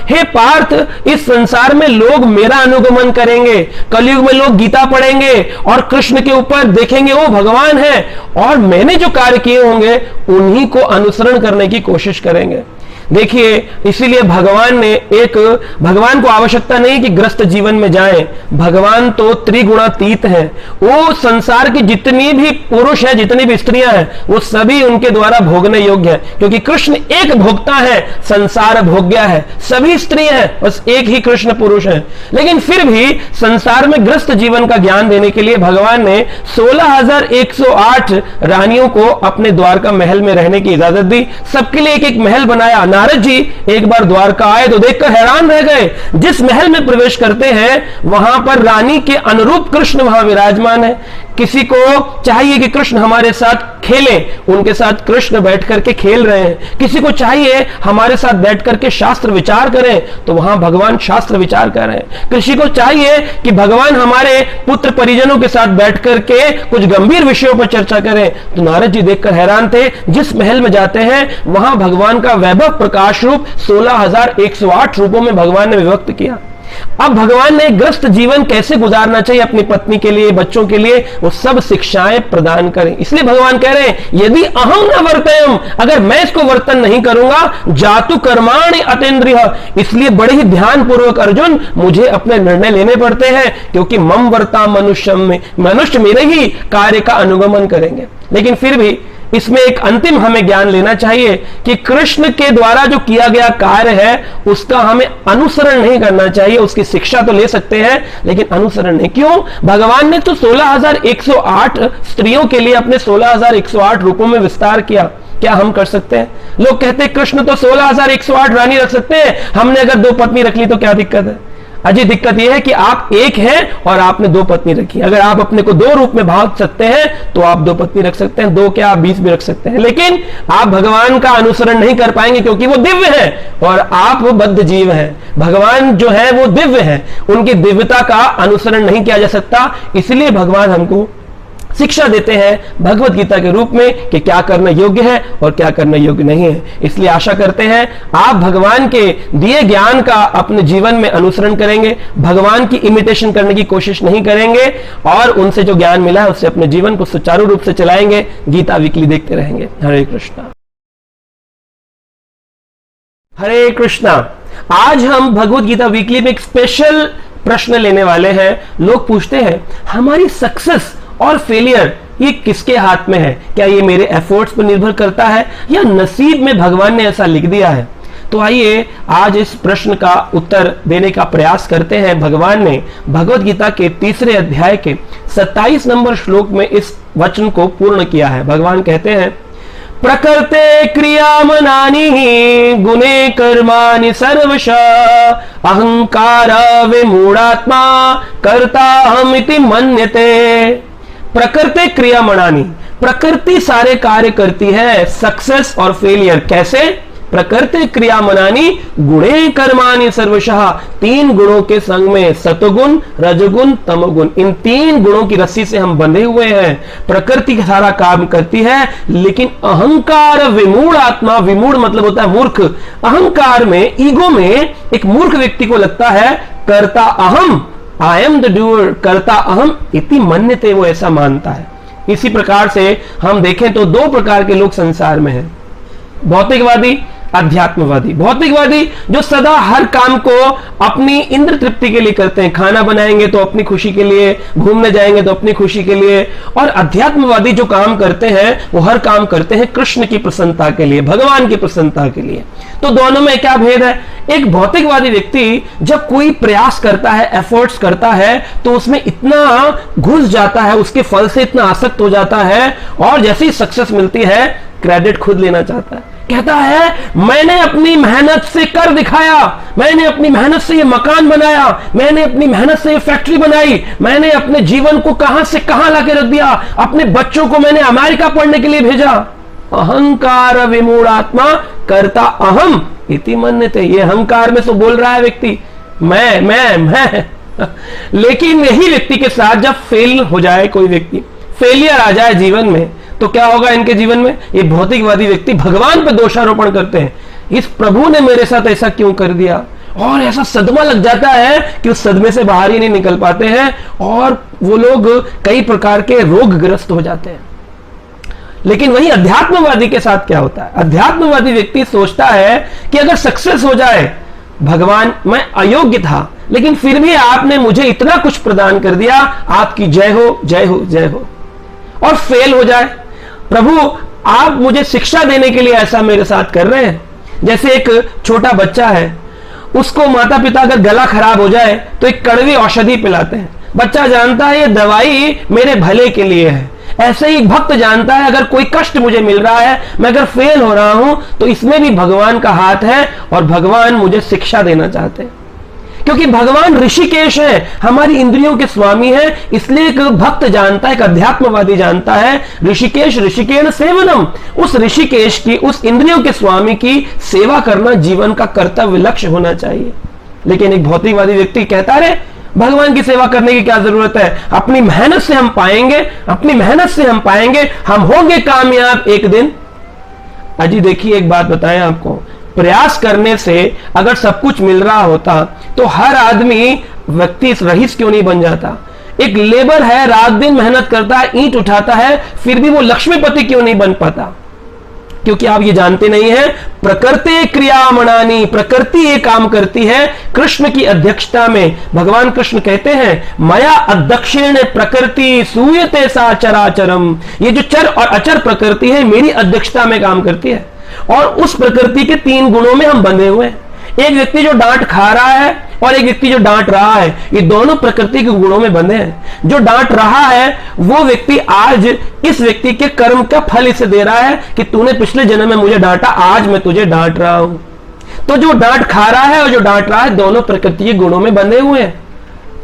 हे पार्थ, इस संसार में लोग मेरा अनुगमन करेंगे, कलयुग में लोग गीता पढ़ेंगे और कृष्ण के ऊपर देखेंगे वो भगवान है, और मैंने जो कार्य किए होंगे उन्हीं को अनुसरण करने की कोशिश करेंगे। देखिए, इसीलिए भगवान को आवश्यकता नहीं कि ग्रस्त जीवन में जाएं। भगवान तो त्रिगुणातीत हैं, वो संसार की जितनी भी पुरुष है, जितनी भी स्त्रियां हैं, वो सभी उनके द्वारा भोगने योग्य है, क्योंकि कृष्ण एक भोक्ता है, संसार भोग्य है, सभी स्त्रियां हैं, बस एक ही कृष्ण पुरुष है। लेकिन फिर भी संसार में ग्रस्त जीवन का ज्ञान देने के लिए भगवान ने 16,108 रानियों को अपने द्वारका महल में रहने की इजाजत दी, सबके लिए एक एक महल बनाया। नारद जी एक बार द्वारका आए तो देखकर हैरान रह गए, जिस महल में प्रवेश करते हैं वहां पर रानी के अनुरूप कृष्ण वहां विराजमान है। किसी को चाहिए कि कृष्ण हमारे साथ खेले, उनके साथ कृष्ण बैठ करके खेल रहे हैं। किसी को चाहिए हमारे साथ बैठ करके शास्त्र विचार करें, तो वहां भगवान शास्त्र विचार कर रहे हैं। किसी को चाहिए कि भगवान हमारे पुत्र परिजनों के साथ बैठ करके कुछ गंभीर विषयों पर चर्चा करें, तो नारद जी देखकर हैरान थे। जिस महल में जाते हैं वहां भगवान का वैभव प्रकाश रूप 16,108 रूपों में भगवान ने विभक्त किया। अब भगवान ने ग्रस्त जीवन कैसे गुजारना चाहिए अपनी पत्नी के लिए, बच्चों के लिए, वो सब शिक्षाएं प्रदान करें। इसलिए भगवान कह रहे हैं यदि अहम न वर्तयम, अगर मैं इसको वर्तन नहीं करूंगा, जातु कर्माणि अतेंद्रिय, इसलिए बड़े ही ध्यान पूर्वक अर्जुन मुझे अपने निर्णय लेने पड़ते हैं, क्योंकि मम वर्ता मनुष्यम में, मनुष्य मेरे ही कार्य का अनुगमन करेंगे। लेकिन फिर भी इसमें एक अंतिम हमें ज्ञान लेना चाहिए कि कृष्ण के द्वारा जो किया गया कार्य है उसका हमें अनुसरण नहीं करना चाहिए। उसकी शिक्षा तो ले सकते हैं लेकिन अनुसरण नहीं। क्यों? भगवान ने तो 16,108 स्त्रियों के लिए अपने 16,108 रूपों में विस्तार किया। क्या हम कर सकते हैं? लोग कहते हैं कृष्ण तो 16,108 रानी रख सकते हैं, हमने अगर 2 पत्नी रख ली तो क्या दिक्कत है? अजी दिक्कत यह है कि आप एक हैं और आपने 2 पत्नी रखी। अगर आप अपने को 2 रूप में भाग सकते हैं तो आप 2 पत्नी रख सकते हैं, 2 क्या आप 20 भी रख सकते हैं, लेकिन आप भगवान का अनुसरण नहीं कर पाएंगे क्योंकि वो दिव्य है और आप वो बद्ध जीव हैं। भगवान जो है वो दिव्य है, उनकी दिव्यता का अनुसरण नहीं किया जा सकता। इसलिए भगवान हमको शिक्षा देते हैं भगवत गीता के रूप में कि क्या करना योग्य है और क्या करना योग्य नहीं है। इसलिए आशा करते हैं आप भगवान के दिए ज्ञान का अपने जीवन में अनुसरण करेंगे, भगवान की इमिटेशन करने की कोशिश नहीं करेंगे और उनसे जो ज्ञान मिला है उससे अपने जीवन को सुचारू रूप से चलाएंगे। गीता वीकली देखते रहेंगे। हरे कृष्णा हरे कृष्णा। आज हम भगवत गीता वीकली में एक स्पेशल प्रश्न लेने वाले हैं। लोग पूछते हैं हमारी सक्सेस और फेलियर ये किसके हाथ में है? क्या ये मेरे एफर्ट्स पर निर्भर करता है या नसीब में भगवान ने ऐसा लिख दिया है? तो आइए आज इस प्रश्न का उत्तर देने का प्रयास करते हैं। भगवान ने भगवत गीता के 3 अध्याय के 27 नंबर श्लोक में इस वचन को पूर्ण किया है। भगवान कहते हैं प्रकृते क्रियामनानि गुणे कर्माणि सर्वशः अहंकार विमूढ़ात्मा कर्ताहमिति मन्यते। प्रकृति क्रियामणानि, प्रकृति सारे कार्य करती है, सक्सेस और फेलियर कैसे? प्रकृति क्रियामणानि गुणे कर्माणि सर्वशः, 3 गुणों के संग में, सतोगुण रजोगुण तमोगुण, इन 3 गुणों की रस्सी से हम बंधे हुए हैं। प्रकृति का सारा काम करती है लेकिन अहंकार विमूढ़ आत्मा, विमूढ़ मतलब होता है मूर्ख। अहंकार में, ईगो में एक मूर्ख व्यक्ति को लगता है कर्ता अहम, आई एम द डूअर, कर्ता अहम इति मन्यते, वो ऐसा मानता है। इसी प्रकार से हम देखें तो 2 प्रकार के लोग संसार में हैं, भौतिकवादी, अध्यात्मवादी। भौतिकवादी जो सदा हर काम को अपनी इंद्र तृप्ति के लिए करते हैं, खाना बनाएंगे तो अपनी खुशी के लिए, घूमने जाएंगे तो अपनी खुशी के लिए, और अध्यात्मवादी जो काम करते हैं वो हर काम करते हैं कृष्ण की प्रसन्नता के लिए, भगवान की प्रसन्नता के लिए। तो दोनों में क्या भेद है? एक भौतिकवादी व्यक्ति जब कोई प्रयास करता है, एफर्ट्स करता है, तो उसमें इतना घुस जाता है, उसके फल से इतना आसक्त हो जाता है और जैसे ही सक्सेस मिलती है क्रेडिट खुद लेना चाहता है। कहता है मैंने अपनी मेहनत से कर दिखाया, मैंने अपनी मेहनत से ये मकान बनाया, मैंने अपनी मेहनत से ये फैक्ट्री बनाई, मैंने अपने जीवन को कहां से कहां लाके रख दिया, अपने बच्चों को मैंने अमेरिका पढ़ने के लिए भेजा। अहंकार विमूढ़ात्मा कर्ता अहम इति मन्यते। ये अहंकार में तो बोल रहा है व्यक्ति मैं लेकिन यही व्यक्ति के साथ जब फेल हो जाए, कोई व्यक्ति फेलियर आ जाए जीवन में, तो क्या होगा इनके जीवन में? ये भौतिकवादी व्यक्ति भगवान पे दोषारोपण करते हैं, इस प्रभु ने मेरे साथ ऐसा क्यों कर दिया, और ऐसा सदमा लग जाता है कि उस सदमे से बाहर ही नहीं निकल पाते हैं और वो लोग कई प्रकार के रोगग्रस्त हो जाते हैं। लेकिन वही अध्यात्मवादी के साथ क्या होता है? अध्यात्मवादी व्यक्ति सोचता है कि अगर सक्सेस हो जाए, भगवान मैं अयोग्य था लेकिन फिर भी आपने मुझे इतना कुछ प्रदान कर दिया, आपकी जय हो जय हो जय हो। और फेल हो जाए, प्रभु आप मुझे शिक्षा देने के लिए ऐसा मेरे साथ कर रहे हैं। जैसे एक छोटा बच्चा है, उसको माता पिता अगर गला खराब हो जाए तो एक कड़वी औषधि पिलाते हैं। बच्चा जानता है ये दवाई मेरे भले के लिए है। ऐसे ही भक्त जानता है अगर कोई कष्ट मुझे मिल रहा है, मैं अगर फेल हो रहा हूं, तो इसमें भी भगवान का हाथ है और भगवान मुझे शिक्षा देना चाहते हैं। क्योंकि भगवान ऋषिकेश है, हमारी इंद्रियों के स्वामी है। इसलिए एक भक्त जानता है, एक अध्यात्मवादी जानता है, ऋषिकेश ऋषिकेण सेवनम, उस ऋषिकेश की, उस इंद्रियों के स्वामी की सेवा करना जीवन का कर्तव्य लक्ष्य होना चाहिए। लेकिन एक भौतिकवादी व्यक्ति कहता है भगवान की सेवा करने की क्या जरूरत है, अपनी मेहनत से हम पाएंगे, अपनी मेहनत से हम पाएंगे, हम होंगे कामयाब एक दिन। अजी देखिए एक बात बताएं आपको, प्रयास करने से अगर सब कुछ मिल रहा होता तो हर आदमी व्यक्ति रईस क्यों नहीं बन जाता? एक लेबर है, रात दिन मेहनत करता है, ईंट उठाता है, फिर भी वो लक्ष्मीपति क्यों नहीं बन पाता? क्योंकि आप ये जानते नहीं है, प्रकृति क्रियामणानी, प्रकृति ये काम करती है कृष्ण की अध्यक्षता में। भगवान कृष्ण कहते हैं मया अध्यक्षेण प्रकृति सूयते सा चराचरम, ये जो चर और अचर प्रकृति है मेरी अध्यक्षता में काम करती है। और उस प्रकृति के 3 गुणों में हम बंधे हुए हैं। एक व्यक्ति जो डांट खा रहा है और एक व्यक्ति जो डांट रहा है, ये दोनों प्रकृति के गुणों में बंधे हैं। जो डांट रहा है वो व्यक्ति आज इस व्यक्ति के कर्म का फल इसे दे रहा है कि तूने पिछले जन्म में मुझे डांटा, आज मैं तुझे डांट रहा हूं। तो जो डांट खा रहा है और जो डांट रहा है दोनों प्रकृति के गुणों में बंधे हुए हैं।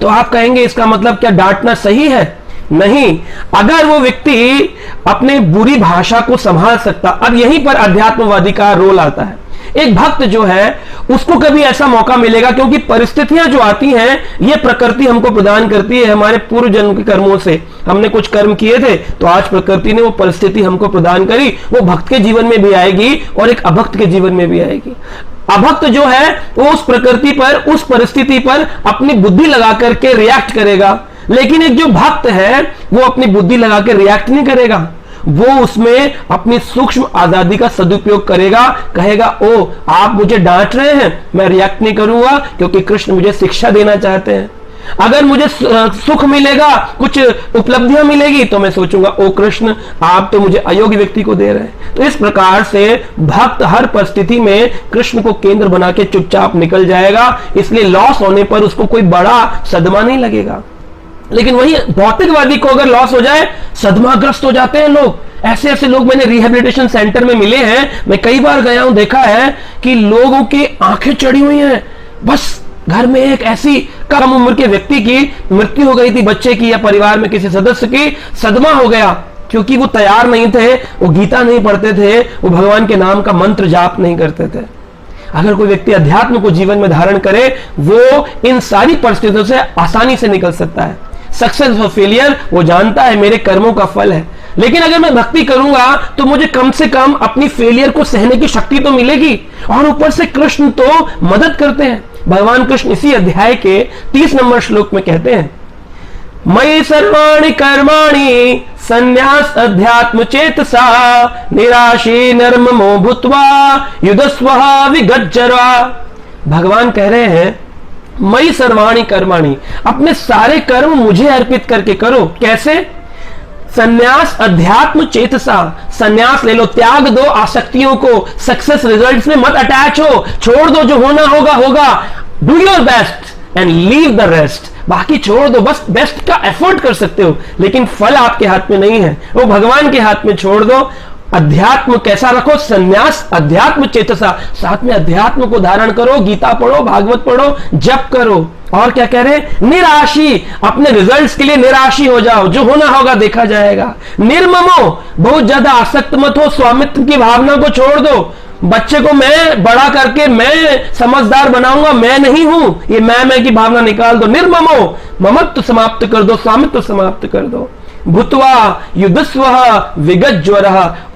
तो आप कहेंगे इसका मतलब क्या डांटना सही है? नहीं, अगर वो व्यक्ति अपने बुरी भाषा को संभाल सकता। अब यहीं पर अध्यात्मवादी का रोल आता है। एक भक्त जो है उसको कभी ऐसा मौका मिलेगा, क्योंकि परिस्थितियां जो आती हैं ये प्रकृति हमको प्रदान करती है। हमारे पूर्व जन्म के कर्मों से हमने कुछ कर्म किए थे तो आज प्रकृति ने वो परिस्थिति हमको प्रदान करी। वो भक्त के जीवन में भी आएगी और एक अभक्त के जीवन में भी आएगी। अभक्त जो है वो उस प्रकृति पर, उस परिस्थिति पर अपनी बुद्धि लगा करके रिएक्ट करेगा, लेकिन एक जो भक्त है वो अपनी बुद्धि लगा के रिएक्ट नहीं करेगा, वो उसमें अपनी सूक्ष्म आजादी का सदुपयोग करेगा। कहेगा ओ आप मुझे डांट रहे हैं, मैं रिएक्ट नहीं करूंगा क्योंकि कृष्ण मुझे शिक्षा देना चाहते हैं। अगर मुझे सुख मिलेगा, कुछ उपलब्धियां मिलेगी, तो मैं सोचूंगा ओ कृष्ण आप तो मुझे अयोग्य व्यक्ति को दे रहे हैं। तो इस प्रकार से भक्त हर परिस्थिति में कृष्ण को केंद्र बना के चुपचाप निकल जाएगा। इसलिए लॉस होने पर उसको कोई बड़ा सदमा नहीं लगेगा। लेकिन वही भौतिकवादी को अगर लॉस हो जाए, सदमाग्रस्त हो जाते हैं लोग। ऐसे ऐसे लोग मैंने रिहेबिलिटेशन सेंटर में मिले हैं, मैं कई बार गया हूं, देखा है कि लोगों की आंखें चढ़ी हुई हैं। बस घर में एक ऐसी कम उम्र के व्यक्ति की मृत्यु हो गई थी, बच्चे की या परिवार में किसी सदस्य की, सदमा हो गया क्योंकि वो तैयार नहीं थे, वो गीता नहीं पढ़ते थे, वो भगवान के नाम का मंत्र जाप नहीं करते थे। अगर कोई व्यक्ति अध्यात्म को जीवन में धारण करे वो इन सारी परिस्थितियों से आसानी से निकल सकता है। सक्सेस और फेलियर वो जानता है मेरे कर्मों का फल है, लेकिन अगर मैं भक्ति करूंगा तो मुझे कम से कम अपनी फेलियर को सहने की शक्ति तो मिलेगी। और ऊपर से कृष्ण तो मदद करते हैं। भगवान कृष्ण इसी अध्याय के 30 नंबर श्लोक में कहते हैं मयि सर्वाणि कर्माणि संन्यास अध्यात्म चेतसा निराशी निर्ममो भूत्वा युधस्व विगज्जरा। भगवान कह रहे हैं मयि सर्वाणि कर्माणि, अपने सारे कर्म मुझे अर्पित करके करो। कैसे? संन्यास अध्यात्म चेतसा, संन्यास ले लो, त्याग दो आसक्तियों को, सक्सेस रिजल्ट्स में मत अटैच हो, छोड़ दो, जो होना होगा होगा। Do your best and leave the rest, बाकी छोड़ दो। बस बेस्ट का एफर्ट कर सकते हो, लेकिन फल आपके हाथ में नहीं है, वो भगवान के हाथ में छोड़ दो। अध्यात्म कैसा रखो? संन्यास अध्यात्म चेतसा, साथ में अध्यात्म को धारण करो, गीता पढ़ो, भागवत पढ़ो, जप करो। और क्या कह रहे हैं? निराशी, अपने रिजल्ट्स के लिए निराशी हो जाओ, जो होना होगा देखा जाएगा। निर्ममो, बहुत ज्यादा आसक्त मत हो, स्वामित्व की भावना को छोड़ दो। बच्चे को मैं बड़ा करके मैं समझदार बनाऊंगा, मैं नहीं हूं, ये मैं की भावना निकाल दो। निर्ममो, ममत्व समाप्त कर दो, स्वामित्व समाप्त कर दो। भूत्वा युधस्व विगज्वर,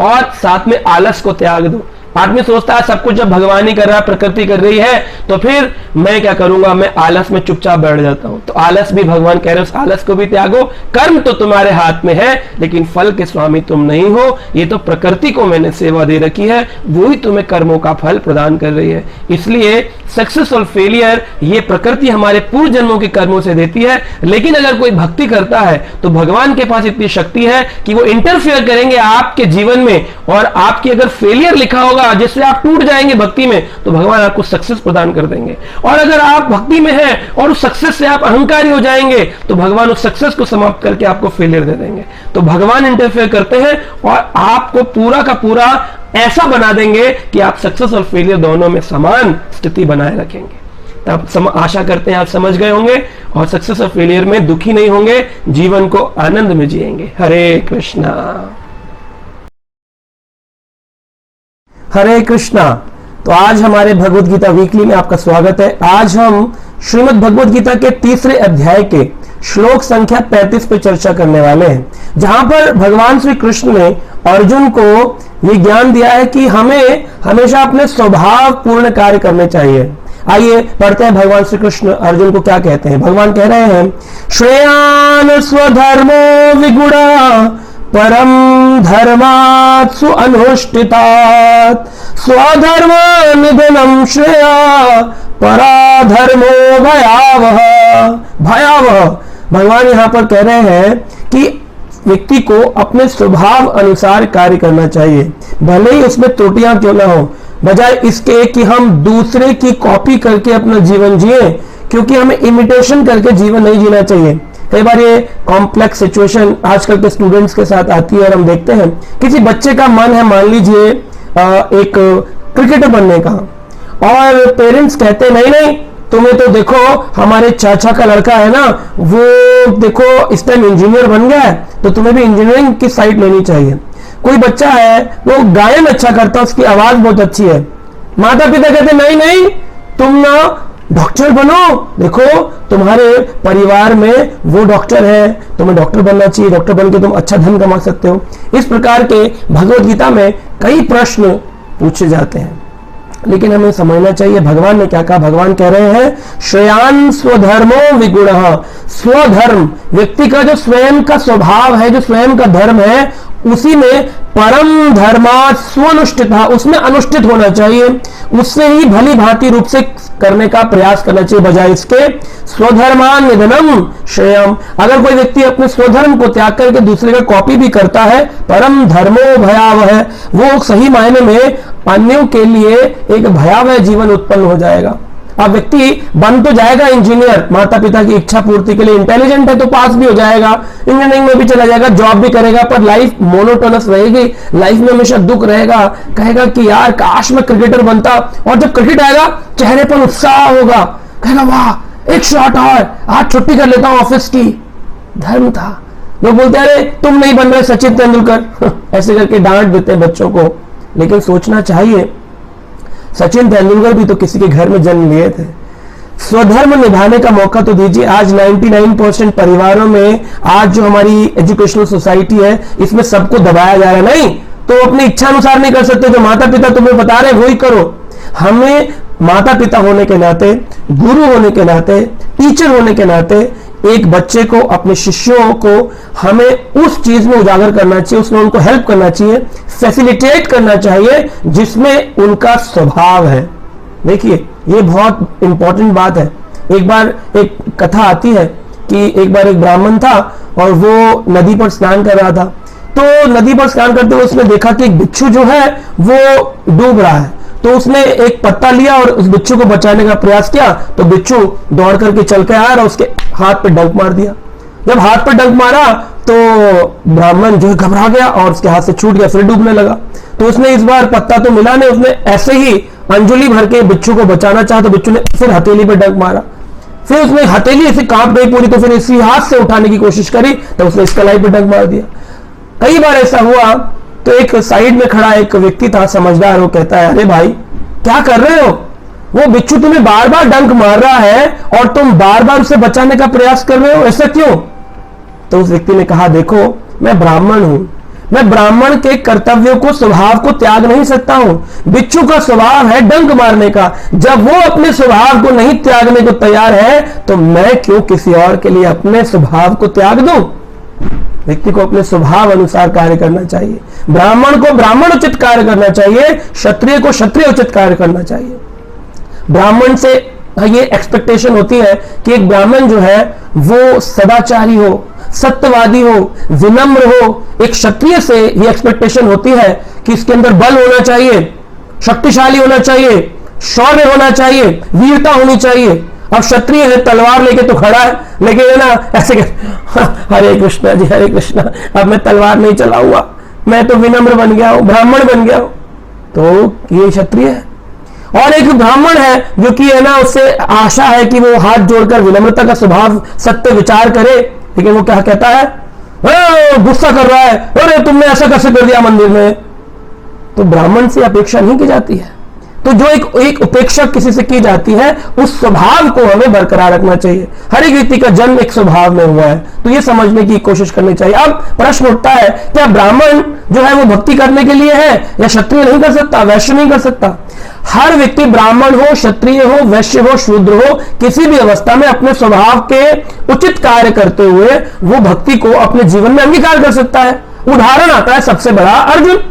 और साथ में आलस को त्याग दो। आदमी सोचता है सब कुछ जब भगवान ही कर रहा है, प्रकृति कर रही है, तो फिर मैं क्या करूंगा, मैं आलस में चुपचाप बैठ जाता हूं। तो आलस भी भगवान कह रहे हैं, उस आलस को भी त्यागो। कर्म तो तुम्हारे हाथ में है, लेकिन फल के स्वामी तुम नहीं हो। ये तो प्रकृति को मैंने सेवा दे रखी है, वो ही तुम्हें कर्मों का फल प्रदान कर रही है। इसलिए सक्सेस और फेलियर ये प्रकृति हमारे पूर्व जन्मों के कर्मों से देती है। लेकिन अगर कोई भक्ति करता है तो भगवान के पास इतनी शक्ति है कि वो इंटरफियर करेंगे आपके जीवन में, और आपकी अगर फेलियर लिखा होगा जिससे आप टूट जाएंगे भक्ति में, तो भगवान आपको सक्सेस प्रदान कर देंगे। और अगर आप भक्ति में हैं और उस सक्सेस से आप अहंकारी हो जाएंगे, तो भगवान उस सक्सेस को समाप्त करके आपको फेलियर दे देंगे। तो भगवान इंटरफेयर करते हैं और आपको पूरा का पूरा ऐसा बना देंगे कि आप सक्सेस और फेलियर दोनों में समान स्थिति बनाए रखेंगे। तो आशा करते हैं आप समझ गए होंगे और सक्सेस और फेलियर में दुखी नहीं होंगे, जीवन को आनंद में जिएंगे। हरे कृष्णा। हरे कृष्णा। तो आज हमारे भगवत गीता वीकली में आपका स्वागत है। आज हम श्रीमद् भगवत गीता के तीसरे अध्याय के श्लोक संख्या 35 पर चर्चा करने वाले हैं, जहां पर भगवान श्री कृष्ण ने अर्जुन को ये ज्ञान दिया है कि हमें हमेशा अपने स्वभाव पूर्ण कार्य करने चाहिए। आइए पढ़ते हैं भगवान श्री कृष्ण अर्जुन को क्या कहते हैं। भगवान कह रहे हैं, श्रेयान स्वधर्मो विगुणा परम धर्मात् सुअनुष्ठितात् स्वधर्म निधनम श्रेया पराधर्मो भयावह। भयावह भगवान यहां पर कह रहे हैं कि व्यक्ति को अपने स्वभाव अनुसार कार्य करना चाहिए, भले ही उसमें त्रुटियां क्यों ना हो, बजाय इसके कि हम दूसरे की कॉपी करके अपना जीवन जिए, क्योंकि हमें इमिटेशन करके जीवन नहीं जीना चाहिए। कई बार ये कॉम्प्लेक्स सिचुएशन आजकल के स्टूडेंट्स के साथ आती है और हम देखते हैं किसी बच्चे का मन है, मान लीजिए एक क्रिकेटर बनने का, और पेरेंट्स कहते नहीं नहीं तुम्हें तो देखो हमारे चाचा का लड़का है ना, वो देखो इस टाइम इंजीनियर बन गया है, तो तुम्हें भी इंजीनियरिंग की साइड लेनी चाहिए। कोई बच्चा है वो गायन अच्छा करता है, उसकी आवाज बहुत अच्छी है, माता पिता कहते नहीं नहीं तुम ना डॉक्टर बनो, देखो तुम्हारे परिवार में वो डॉक्टर है, तुम्हें डॉक्टर बनना चाहिए, डॉक्टर बन के तुम अच्छा धन कमा सकते हो। इस प्रकार के भगवत गीता में कई प्रश्न पूछे जाते हैं, लेकिन हमें समझना चाहिए भगवान ने क्या कहा। भगवान कह रहे हैं, श्रेयान स्वधर्मो विगुणः। स्वधर्म व्यक्ति का जो स्वयं का स्वभाव है, जो स्वयं का धर्म है, उसी में परम धर्मात् स्वनुष्ठित, उसमें अनुष्ठित होना चाहिए, उससे ही भली भांति रूप से करने का प्रयास करना चाहिए, बजाय इसके स्वधर्मान निधनम श्रेयम। अगर कोई व्यक्ति अपने स्वधर्म को त्याग करके दूसरे का कॉपी भी करता है, परम धर्मो भयावह, वो सही मायने में अन्यों के लिए एक भयावह जीवन उत्पन्न हो जाएगा। अब व्यक्ति बन तो जाएगा इंजीनियर, माता पिता की इच्छा पूर्ति के लिए, इंटेलिजेंट है तो पास भी हो जाएगा, इंजीनियरिंग में भी चला जाएगा, जॉब भी करेगा, पर लाइफ मोनोटोनस रहेगी, लाइफ में हमेशा दुख रहेगा, कहेगा कि यार काश मैं क्रिकेटर बनता, और जब क्रिकेट आएगा चेहरे पर उत्साह होगा, कहेगा वाह एक शॉट और, आज छुट्टी कर लेता हूं ऑफिस की, धर्म था। लोग बोलते हैं अरे तुम नहीं बन रहे सचिन तेंदुलकर ऐसे करके डांट देते हैं बच्चों को। लेकिन सोचना चाहिए सचिन तेंदुलकर भी तो किसी के घर में जन्म लिए थे। स्वधर्म निभाने का मौका तो दीजिए। आज 99% परिवारों में आज जो हमारी एजुकेशनल सोसाइटी है, इसमें सबको दबाया जा रहा है, नहीं तो अपनी इच्छा अनुसार नहीं कर सकते, जो माता पिता तुम्हें बता रहे वही करो। हमें माता पिता होने के नाते, गुरु होने के नाते, टीचर होने के नाते एक बच्चे को, अपने शिष्यों को हमें उस चीज में उजागर करना चाहिए, उसमें उनको हेल्प करना चाहिए, फैसिलिटेट करना चाहिए जिसमें उनका स्वभाव है। देखिए ये बहुत इंपॉर्टेंट बात है। एक बार एक कथा आती है कि एक बार एक ब्राह्मण था और वो नदी पर स्नान कर रहा था। तो नदी पर स्नान करते हुए उसने देखा कि एक बिच्छू जो है वो डूब रहा है, तो उसने एक पत्ता लिया और उस बिच्छू को बचाने का प्रयास किया, तो बिच्छू दौड़ करके चल के आया और उसके हाथ पे डंक मार दिया। जब हाथ पे डंक मारा तो ब्राह्मण जो घबरा गया और उसके हाथ से छूट गया, फिर डूबने लगा। तो उसने इस बार पत्ता तो मिला नहीं, उसने ऐसे ही अंजुली भर के बिच्छू को बचाना चाहा, तो बिच्छू ने फिर हथेली पे डंक मारा, फिर उसने हथेली ऐसे कांप गई पूरी, तो फिर इसी हाथ से उठाने की कोशिश करी तो उसने इस कलाई पे डंक मार दिया। कई बार ऐसा हुआ तो एक साइड में खड़ा एक व्यक्ति था समझदार, वो कहता है अरे भाई क्या कर रहे हो, वो बिच्छू तुम्हें बार बार डंक मार रहा है और तुम बार बार उसे बचाने का प्रयास कर रहे हो, ऐसा क्यों? तो उस व्यक्ति ने कहा देखो मैं ब्राह्मण हूं, मैं ब्राह्मण के कर्तव्यों को, स्वभाव को त्याग नहीं सकता हूं। बिच्छू का स्वभाव है डंक मारने का, जब वो अपने स्वभाव को नहीं त्यागने को तैयार है तो मैं क्यों किसी और के लिए अपने स्वभाव को त्याग दूं? व्यक्ति को अपने स्वभाव अनुसार कार्य करना चाहिए, ब्राह्मण को ब्राह्मण उचित कार्य करना चाहिए, क्षत्रिय को क्षत्रिय उचित कार्य करना चाहिए। ब्राह्मण से ये एक्सपेक्टेशन होती है कि एक ब्राह्मण जो है वो सदाचारी हो, सत्यवादी हो, विनम्र हो। एक क्षत्रिय से ये एक्सपेक्टेशन होती है कि इसके अंदर बल होना चाहिए, शक्तिशाली होना चाहिए, शौर्य होना चाहिए, वीरता होनी चाहिए। अब क्षत्रिय है तलवार लेके तो खड़ा है, लेकिन है ना ऐसे हरे कृष्णा जी हरे कृष्णा, अब मैं तलवार नहीं चलाऊंगा, मैं तो विनम्र बन गया हूं, ब्राह्मण बन गया हूं, तो ये क्षत्रिय है। और एक ब्राह्मण है जो कि है ना, उससे आशा है कि वो हाथ जोड़कर विनम्रता का स्वभाव सत्य विचार करे, लेकिन वो क्या कहता है, गुस्सा कर रहा है, अरे तुमने ऐसा कैसे कर दिया मंदिर में। तो ब्राह्मण से अपेक्षा नहीं की जाती है। तो जो एक उपेक्षा किसी से की जाती है, उस स्वभाव को हमें बरकरार रखना चाहिए। हर एक व्यक्ति का जन्म एक स्वभाव में हुआ है, तो ये समझने की कोशिश करनी चाहिए। अब प्रश्न उठता है, क्या ब्राह्मण जो है वो भक्ति करने के लिए है, या क्षत्रिय नहीं कर सकता, वैश्य नहीं कर सकता? हर व्यक्ति ब्राह्मण हो, क्षत्रिय हो, वैश्य हो, शूद्र हो, किसी भी अवस्था में अपने स्वभाव के उचित कार्य करते हुए वो भक्ति को अपने जीवन में अंगीकार कर सकता है। उदाहरण आता है सबसे बड़ा अर्जुन।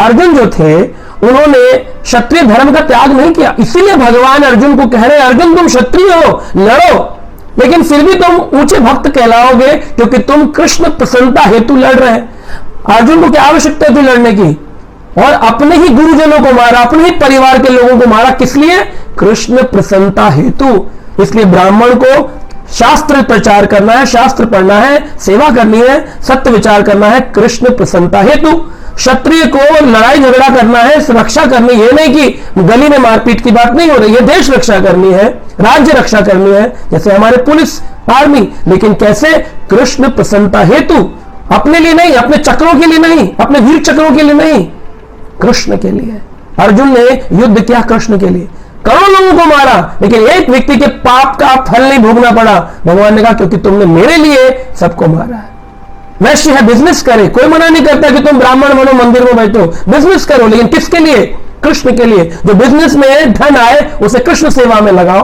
अर्जुन जो थे, उन्होंने क्षत्रिय धर्म का त्याग नहीं किया, इसीलिए भगवान अर्जुन को कह रहे हैं, अर्जुन तुम क्षत्रिय हो, लड़ो, लेकिन फिर भी तुम ऊंचे भक्त कहलाओगे, क्योंकि तुम कृष्ण प्रसन्नता हेतु लड़ रहे हैं। अर्जुन को क्या आवश्यकता थी लड़ने की? और अपने ही गुरुजनों को मारा, अपने ही परिवार के लोगों को मारा, किस लिए? कृष्ण प्रसन्नता हेतु। इसलिए ब्राह्मण को शास्त्र प्रचार करना है, शास्त्र पढ़ना है, सेवा करनी है, सत्य विचार करना है, कृष्ण प्रसन्नता हेतु। क्षत्रिय को लड़ाई झगड़ा करना है, रक्षा करनी, ये नहीं कि गली में मारपीट की बात नहीं हो रही है, देश रक्षा करनी है, राज्य रक्षा करनी है, जैसे हमारे पुलिस आर्मी, लेकिन कैसे? कृष्ण प्रसन्नता हेतु, अपने लिए नहीं, अपने चक्रों के लिए नहीं, अपने वीर चक्रों के लिए नहीं, कृष्ण के लिए। अर्जुन ने युद्ध किया कृष्ण के लिए, करोड़ों लोगों को मारा, लेकिन एक व्यक्ति के पाप का फल नहीं भोगना पड़ा। भगवान ने कहा क्योंकि तुमने मेरे लिए सबको मारा है। वैश्य है, बिजनेस करे, कोई मना नहीं करता कि तुम ब्राह्मण बनो, मंदिर में बैठो, बिजनेस करो, लेकिन किसके लिए? कृष्ण के लिए। जो बिजनेस में धन आए उसे कृष्ण सेवा में लगाओ।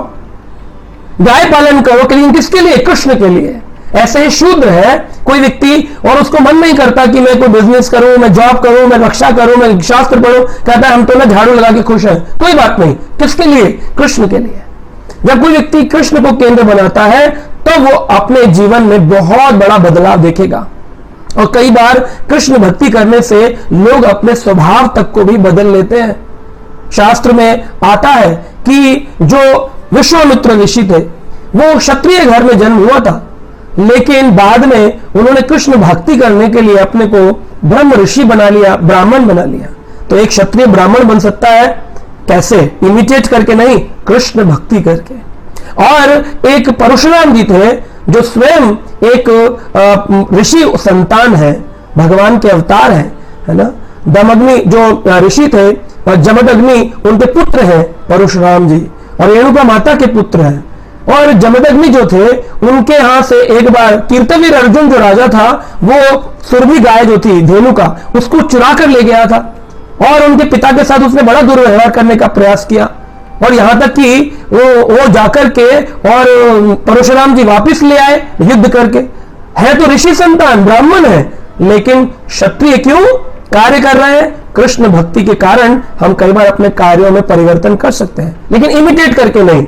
गाय पालन करो, लेकिन किसके लिए? कृष्ण के लिए। ऐसे ही शूद्र है कोई व्यक्ति और उसको मन नहीं करता कि मैं कोई बिजनेस करूं, मैं जॉब करूं, मैं रक्षा करूं, मैं शास्त्र पढ़ूं, कहता है हम तो ना झाड़ू लगा के खुश हैं, कोई बात नहीं, किसके लिए? कृष्ण के लिए। जब कोई व्यक्ति कृष्ण को केंद्र बनाता है तो वो अपने जीवन में बहुत बड़ा बदलाव देखेगा। और कई बार कृष्ण भक्ति करने से लोग अपने स्वभाव तक को भी बदल लेते हैं। शास्त्र में आता है कि जो विश्वामित्र ऋषि थे, वो क्षत्रिय घर में जन्म हुआ था, लेकिन बाद में उन्होंने कृष्ण भक्ति करने के लिए अपने को ब्रह्म ऋषि बना लिया, ब्राह्मण बना लिया। तो एक क्षत्रिय ब्राह्मण बन सकता है कैसे? इमिटेट करके नहीं, कृष्ण भक्ति करके। और एक परशुराम जी थे जो स्वयं एक ऋषि संतान है, भगवान के अवतार है ना। दमग्नि जो ऋषि थे और जमदग्नि उनके पुत्र हैं परशुराम जी, और रेणुका माता के पुत्र हैं। और जमदग्नि जो थे उनके यहां से एक बार कीर्तवीर अर्जुन जो राजा था, वो सुरभि गाय जो थी धेनु का, उसको चुरा कर ले गया था, और उनके पिता के साथ उसने बड़ा दुर्व्यवहार करने का प्रयास किया। और यहां तक कि वो जाकर के और परशुराम जी वापस ले आए युद्ध करके। है तो ऋषि संतान, ब्राह्मण है, लेकिन क्षत्रिय क्यों कार्य कर रहे हैं? कृष्ण भक्ति के कारण हम कई बार अपने कार्यों में परिवर्तन कर सकते हैं, लेकिन इमिटेट करके नहीं।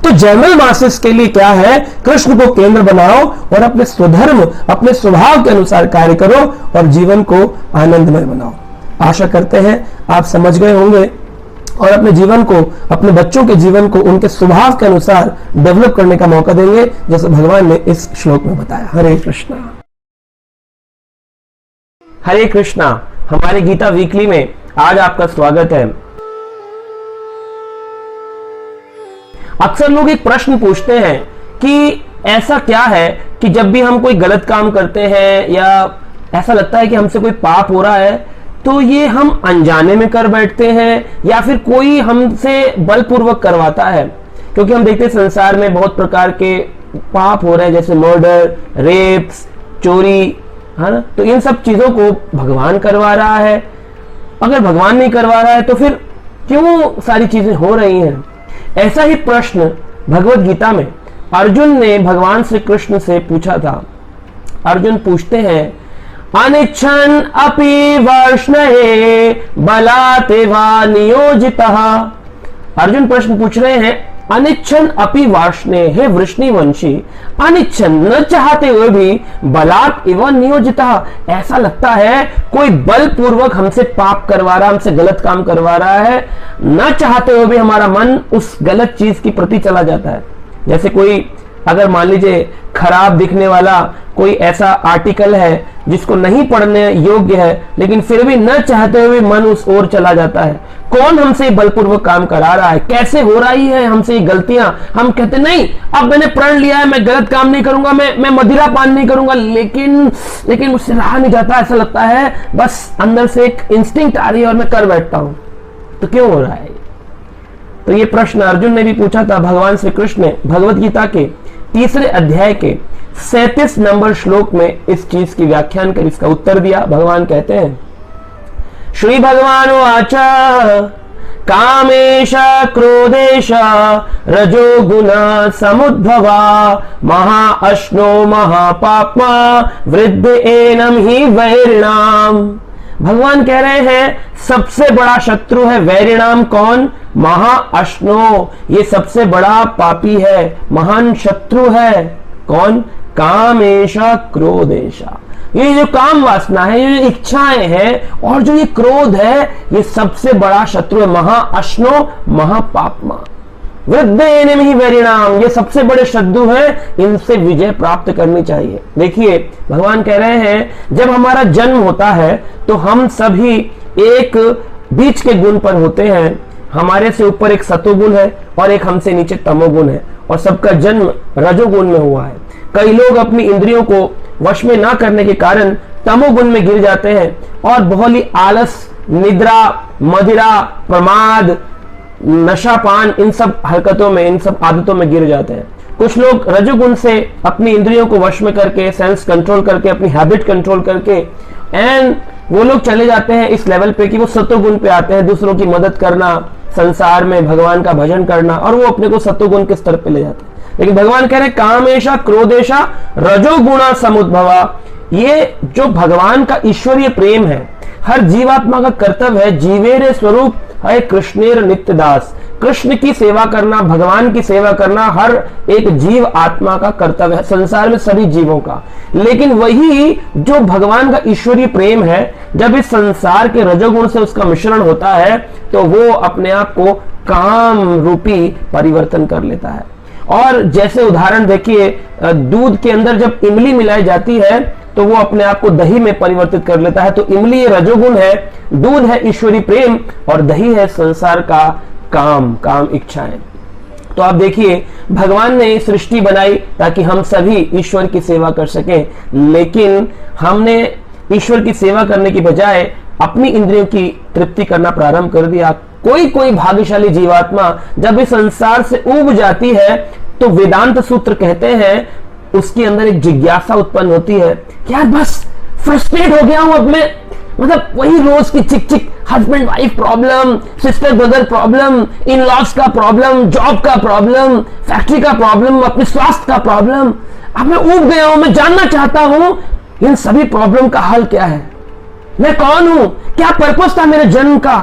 तो जर्नल मासेस के लिए क्या है? कृष्ण को केंद्र बनाओ और अपने स्वधर्म, अपने स्वभाव के अनुसार कार्य करो और जीवन को आनंदमय बनाओ। आशा करते हैं आप समझ गए होंगे और अपने जीवन को, अपने बच्चों के जीवन को उनके स्वभाव के अनुसार डेवलप करने का मौका देंगे, जैसे भगवान ने इस श्लोक में बताया। हरे कृष्णा। हरे कृष्णा। हमारे गीता वीकली में आज आपका स्वागत है। अक्सर लोग एक प्रश्न पूछते हैं कि ऐसा क्या है कि जब भी हम कोई गलत काम करते हैं या ऐसा लगता है कि हमसे कोई पाप हो रहा है, तो ये हम अनजाने में कर बैठते हैं या फिर कोई हमसे बलपूर्वक करवाता है। क्योंकि हम देखते हैं संसार में बहुत प्रकार के पाप हो रहे हैं, जैसे मर्डर, रेप्स, चोरी, है ना। तो इन सब चीजों को भगवान करवा रहा है। अगर भगवान नहीं करवा रहा है तो फिर क्यों सारी चीजें हो रही हैं? ऐसा ही प्रश्न भगवत गीता में अर्जुन ने भगवान श्री कृष्ण से पूछा था। अर्जुन पूछते हैं, अनिच्छन् अपि वर्ष्णये बलाते वा नियोजितः। अर्जुन प्रश्न पूछ रहे हैं, अनिच्छन् अपि वर्ष्णे, हे वृष्णिवंशी, अनिच्छन् न चाहते हुए भी बलात् एव नियोजितः। ऐसा लगता है कोई बलपूर्वक हमसे पाप करवा रहा, हमसे गलत काम करवा रहा है, न चाहते हुए भी हमारा मन उस गलत चीज की प्रति चला जाता है। जैसे कोई अगर मान लीजिए खराब दिखने वाला कोई ऐसा आर्टिकल है जिसको नहीं पढ़ने योग्य है, लेकिन फिर भी न चाहते हुए मन उस ओर चला जाता है। कौन हमसे बलपूर्वक काम करा रहा है, कैसे हो रही है हमसे ये गलतियां। हम कहते नहीं, अब मैंने प्रण लिया है, मैं गलत काम नहीं करूंगा, मैं मदिरा पान नहीं करूंगा, लेकिन मुझसे रहा नहीं जाता। ऐसा लगता है बस अंदर से एक इंस्टिंक्ट आ रही है और मैं कर बैठता हूं। तो क्यों हो रहा है? तो ये प्रश्न अर्जुन ने भी पूछा था। भगवान श्री कृष्ण ने भगवत गीता के 3 अध्याय के 37 नंबर श्लोक में इस चीज की व्याख्यान कर इसका उत्तर दिया। भगवान कहते हैं, श्री भगवान वाच कामेश क्रोधेश रजो गुण समुद्भवा महाअश्नो महापाप्मा वृद्धि एनम ही वैरिणाम। भगवान कह रहे हैं सबसे बड़ा शत्रु है वैरिणाम। कौन? महाअश्नो। ये सबसे बड़ा पापी है, महान शत्रु है। कौन? कामेशा क्रोधेशा। ये जो काम वासना है, ये जो इच्छाएं हैं और जो ये क्रोध है, ये सबसे बड़ा शत्रु है। महाअश्नो महापापमा वृद्धेन ही वैरिणाम। ये सबसे बड़े शत्रु हैं, इनसे विजय प्राप्त करनी चाहिए। देखिए भगवान कह रहे हैं जब हमारा जन्म होता है तो हम सभी एक बीच के गुण पर होते हैं। हमारे से ऊपर एक सतोगुण है और एक हमसे नीचे तमोगुण है, और सबका जन्म रजोगुण में हुआ है। कई लोग अपनी इंद्रियों को वश में ना करने के कारण तमोगुण में गिर जाते हैं और बहुत ही आलस, निद्रा, मदिरा, प्रमाद, नशापान, इन सब हरकतों में, इन सब आदतों में गिर जाते हैं। कुछ लोग रजोगुण से अपनी इंद्रियों को वश में करके, सेंस कंट्रोल करके, अपनी हैबिट कंट्रोल करके, एंड वो लोग चले जाते हैं इस लेवल पे कि वो सतोगुण पे आते हैं। दूसरों की मदद करना, संसार में भगवान का भजन करना, और वो अपने को सतोगुण के स्तर पे ले जाते हैं। लेकिन भगवान कह रहे हैं कामेशा क्रोधेशा रजोगुणा समुद्भवा। ये जो भगवान का ईश्वरीय प्रेम है, हर जीवात्मा का कर्तव्य है। जीवेरे स्वरूप है कृष्णेर नित्य दास। कृष्ण की सेवा करना, भगवान की सेवा करना हर एक जीव आत्मा का कर्तव्य है, संसार में सभी जीवों का। लेकिन वही जो भगवान का ईश्वरीय प्रेम है, जब इस संसार के रजोगुण से उसका मिश्रण होता है तो वो अपने आप को काम रूपी परिवर्तन कर लेता है। और जैसे उदाहरण देखिए, दूध के अंदर जब इमली मिलाई जाती है तो वो अपने आप को दही में परिवर्तित कर लेता है। तो इमली ये रजोगुण है, दूध है ईश्वरीय प्रेम, और दही है संसार का काम इच्छाएं। तो आप देखिए भगवान ने सृष्टि बनाई ताकि हम सभी ईश्वर की सेवा कर सकें, लेकिन हमने ईश्वर की सेवा करने की बजाय अपनी इंद्रियों की तृप्ति करना प्रारंभ कर दिया। कोई भाग्यशाली जीवात्मा जब इस संसार से ऊब जाती है तो वेदांत सूत्र कहते हैं उसके अंदर एक जिज्ञासा उत्पन्न होती है कि यार बस फ्रस्ट्रेट हो गया हूं अब मैं, मतलब वही रोज की चिक husband wife problem, sister brother problem, in laws का प्रॉब्लम, जॉब का प्रॉब्लम, फैक्ट्री का प्रॉब्लम, अपने स्वास्थ्य का प्रॉब्लम। अब मैं ऊब गया हूं, मैं जानना चाहता हूं इन सभी प्रॉब्लम का हल क्या है, मैं कौन हूं, क्या पर्पस था मेरे जन्म का।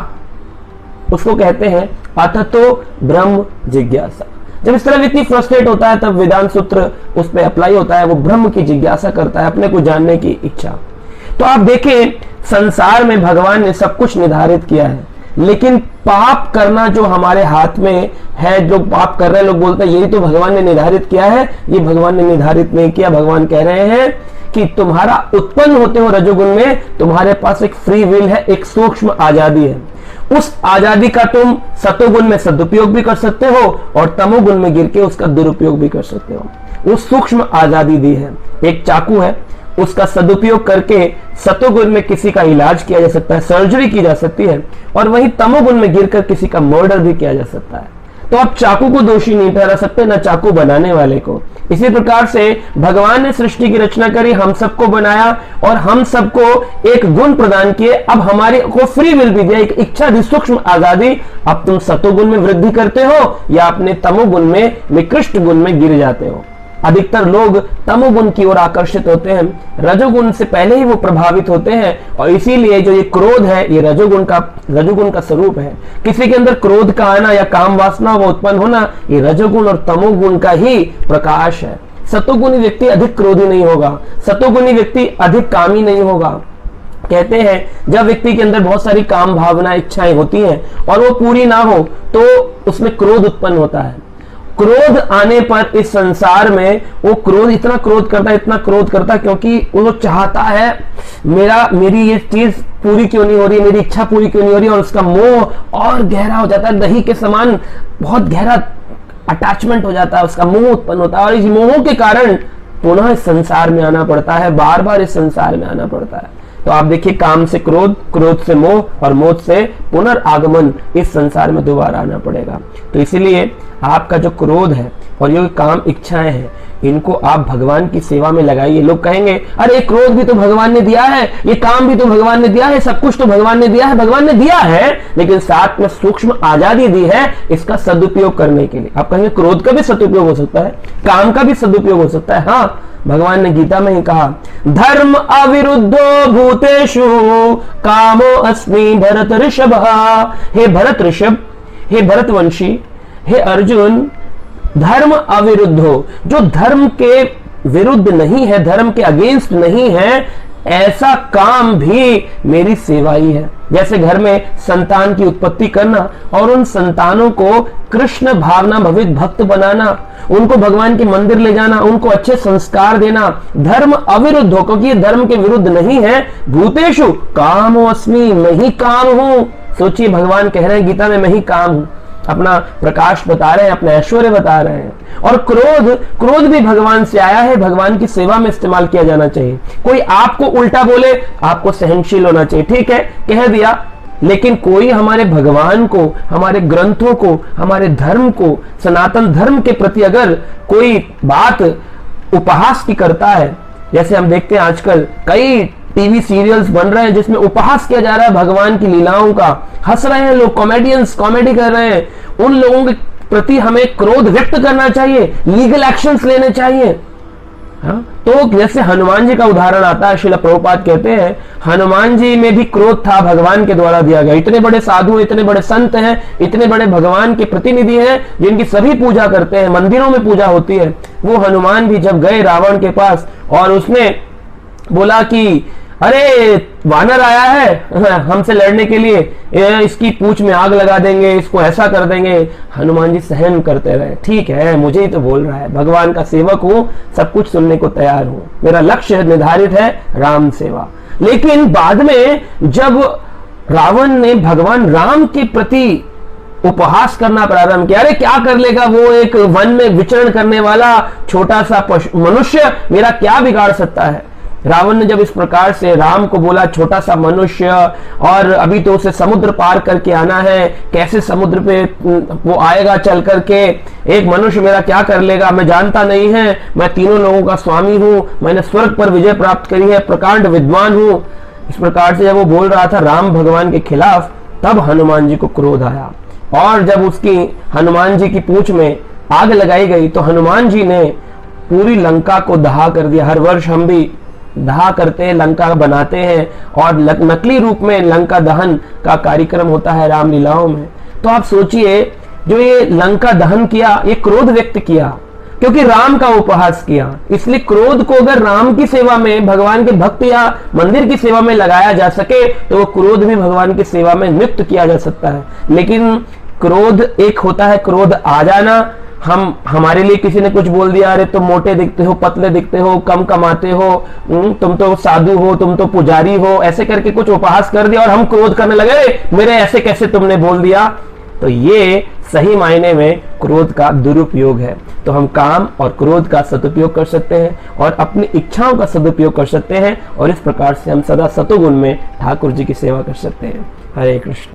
उसको कहते हैं अथतो ब्रह्म जिज्ञासा। जब इस तरह व्यक्ति फ्रस्ट्रेट होता है तब वेदांत सूत्र उस पर अप्लाई होता है, वो ब्रह्म की जिज्ञासा करता है, अपने को जानने की इच्छा। तो आप देखें संसार में भगवान ने सब कुछ निर्धारित किया है, लेकिन पाप करना जो हमारे हाथ में है, जो पाप कर रहे हैं लोग बोलते हैं यही तो भगवान ने निर्धारित किया है। ये भगवान ने निर्धारित नहीं किया। भगवान कह रहे हैं कि तुम्हारा उत्पन्न होते हो रजोगुण में, तुम्हारे पास एक फ्री विल है, एक सूक्ष्म आजादी है। उस आजादी का तुम सतोगुण में सदुपयोग भी कर सकते हो और तमोगुण में गिर के उसका दुरुपयोग भी कर सकते हो। वो सूक्ष्म आजादी दी है। एक चाकू है, उसका सदुपयोग करके सतोगुण में किसी का इलाज किया जा सकता है, सर्जरी की जा सकती है, और वहीं तमोगुण में गिरकर किसी का मर्डर भी किया जा सकता है। तो आप चाकू को दोषी नहीं ठहरा सकते, न चाकू बनाने वाले को। इसी प्रकार से भगवान ने सृष्टि की रचना करी, हम सबको बनाया और हम सबको एक गुण प्रदान किए। अब हमारे को फ्री विल भी दिया, एक इच्छा दी, सूक्ष्म आजादी। अब तुम सतोगुण में वृद्धि करते हो या अपने तमोगुण में, निकृष्ट गुण में गिर जाते हो। अधिकतर लोग तमोगुण की ओर आकर्षित होते हैं, रजोगुण से पहले ही वो प्रभावित होते हैं, और इसीलिए जो ये क्रोध है ये रजोगुण का स्वरूप है। किसी के अंदर क्रोध का आना या काम वासना वो उत्पन्न होना, ये रजोगुण और तमोगुण का ही प्रकाश है। सतोगुणी व्यक्ति अधिक क्रोधी नहीं होगा, सतोगुणी व्यक्ति अधिक कामी नहीं होगा। कहते हैं जब व्यक्ति के अंदर बहुत सारी काम भावना इच्छाएं होती हैं और वो पूरी ना हो तो उसमें क्रोध उत्पन्न होता है, क्रोध आने पर इस संसार में वो क्रोध इतना क्रोध करता है, इतना क्रोध करता है, क्योंकि वो चाहता है मेरी ये चीज पूरी क्यों नहीं हो रही, मेरी इच्छा पूरी क्यों नहीं हो रही, और उसका मोह और गहरा हो जाता है, दही के समान बहुत गहरा अटैचमेंट हो जाता है, उसका मोह उत्पन्न होता है, और इस मोह के कारण पुनः इस संसार में आना पड़ता है, बार बार इस संसार में आना पड़ता है। तो आप देखिए, काम से क्रोध, क्रोध से मोह और मोह से पुनर्आगमन, इस संसार में दोबारा आना पड़ेगा। तो इसीलिए आपका जो क्रोध है और ये काम इच्छाएं हैं, इनको आप भगवान की सेवा में लगाइए। लोग कहेंगे अरे क्रोध भी तो भगवान ने दिया है, ये काम भी तो भगवान ने दिया है, सब कुछ तो भगवान ने दिया है। भगवान ने दिया है, लेकिन साथ में सूक्ष्म आजादी दी है इसका सदुपयोग करने के लिए। आप कहेंगे क्रोध का भी सदुपयोग हो सकता है, काम का भी सदुपयोग हो सकता है। हाँ, भगवान ने गीता में ही कहा, धर्म अविरुद्धो भूतेषु कामो अस्मि भरत ऋषभ। हे भरत ऋषभ, हे भरतवंशी, हे अर्जुन, धर्म अविरुद्ध हो, जो धर्म के विरुद्ध नहीं है, धर्म के अगेंस्ट नहीं है, ऐसा काम भी मेरी सेवा ही है। जैसे घर में संतान की उत्पत्ति करना और उन संतानों को कृष्ण भावना भवित भक्त बनाना, उनको भगवान के मंदिर ले जाना, उनको अच्छे संस्कार देना, धर्म अविरुद्ध हो, क्योंकि ये धर्म के विरुद्ध नहीं है। भूतेषु कामोऽस्मि, मैं ही काम हूं। सोचिए, भगवान कह रहे हैं गीता में, मैं ही काम हूं, अपना प्रकाश बता रहे हैं, अपना ऐश्वर्य बता रहे हैं। और क्रोध भी भगवान से आया है, भगवान की सेवा में इस्तेमाल किया जाना चाहिए। कोई आपको उल्टा बोले, आपको सहनशील होना चाहिए, ठीक है, कह दिया, लेकिन कोई हमारे भगवान को, हमारे ग्रंथों को, हमारे धर्म को, सनातन धर्म के प्रति अगर कोई बात उपहास की करता है, जैसे हम देखते हैं आजकल कई टीवी सीरियल्स बन रहे हैं जिसमें उपहास किया जा रहा है भगवान की लीलाओं का, हंस रहे हैं लोग, कॉमेडियंस कॉमेडी कर रहे हैं, उन लोगों के प्रति हमें क्रोध व्यक्त करना चाहिए, लीगल एक्शंस लेने चाहिए। हाँ? तो जैसे हनुमान जी का उदाहरण आता है, श्रील प्रभुपाद कहते हैं हनुमान जी में भी क्रोध था, भगवान के द्वारा दिया गया। इतने बड़े साधु, इतने बड़े संत हैं, इतने बड़े भगवान के प्रतिनिधि हैं, जिनकी सभी पूजा करते हैं, मंदिरों में पूजा होती है। वो हनुमान भी जब गए रावण के पास और उसने बोला कि अरे वानर आया है हमसे लड़ने के लिए, इसकी पूंछ में आग लगा देंगे, इसको ऐसा कर देंगे। हनुमान जी सहन करते रहे, ठीक है, मुझे ही तो बोल रहा है, भगवान का सेवक हूं, सब कुछ सुनने को तैयार हूं, मेरा लक्ष्य निर्धारित है राम सेवा। लेकिन बाद में जब रावण ने भगवान राम के प्रति उपहास करना प्रारंभ किया, अरे क्या कर लेगा वो एक वन में विचरण करने वाला छोटा सा मनुष्य, मेरा क्या बिगाड़ सकता है। रावण ने जब इस प्रकार से राम को बोला, छोटा सा मनुष्य, और अभी तो उसे समुद्र पार करके आना है, कैसे समुद्र पे वो आएगा चल करके, एक मनुष्य मेरा क्या कर लेगा, मैं जानता नहीं है, मैं तीनों लोगों का स्वामी हूं, मैंने स्वर्ग पर विजय प्राप्त करी है, प्रकांड विद्वान हूं। इस प्रकार से जब वो बोल रहा था राम भगवान के खिलाफ, तब हनुमान जी को क्रोध आया, और जब उसकी हनुमान जी की पूंछ में आग लगाई गई तो हनुमान जी ने पूरी लंका को दहा कर दिया। हर वर्ष हम भी दहा करते हैं, लंका बनाते हैं, और नकली रूप में लंका दहन का कार्यक्रम होता है रामलीलाओं में। तो आप सोचिए, जो ये लंका दहन किया, ये क्रोध व्यक्त किया क्योंकि राम का उपहास किया। इसलिए क्रोध को अगर राम की सेवा में, भगवान के भक्त या मंदिर की सेवा में लगाया जा सके, तो वो क्रोध भी भगवान की सेवा में नियुक्त किया जा सकता है। लेकिन क्रोध एक होता है, क्रोध आ जाना, हमारे लिए किसी ने कुछ बोल दिया, अरे तुम मोटे दिखते हो, पतले दिखते हो, कम कमाते हो, तुम तो साधु हो, तुम तो पुजारी हो, ऐसे करके कुछ उपहास कर दिया और हम क्रोध करने लगे, मेरे ऐसे कैसे तुमने बोल दिया। तो ये सही मायने में क्रोध का दुरुपयोग है। तो हम काम और क्रोध का सदुपयोग कर सकते हैं और अपनी इच्छाओं का सदुपयोग कर सकते हैं, और इस प्रकार से हम सदा सतोगुण में ठाकुर जी की सेवा कर सकते हैं। हरे कृष्ण।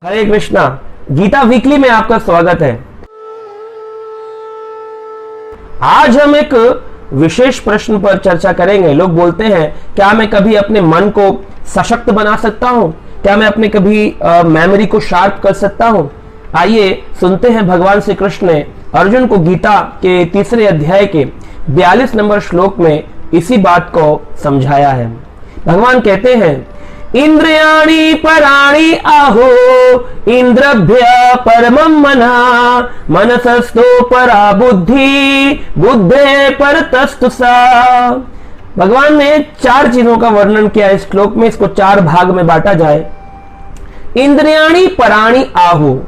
हरे कृष्णा। गीता वीकली में आपका स्वागत है। आज हम एक विशेष प्रश्न पर चर्चा करेंगे। लोग बोलते हैं, क्या मैं कभी अपने मन को सशक्त बना सकता हूं? क्या मैं अपने कभी मेमोरी को शार्प कर सकता हूं? आइए सुनते हैं भगवान श्री कृष्ण ने अर्जुन को गीता के 3 अध्याय के 42 नंबर श्लोक में इसी बात को समझाया है। भगवान कहते हैं, इंद्रियाणि पराणि आहो इंद्रभ्य परमं मनः मनसस्तु परा बुद्धि बुद्धे परतस्तु सा। भगवान ने 4 चीजों का वर्णन किया इस श्लोक में, इसको 4 भाग में बांटा जाए। इंद्रियाणि पराणि आहो,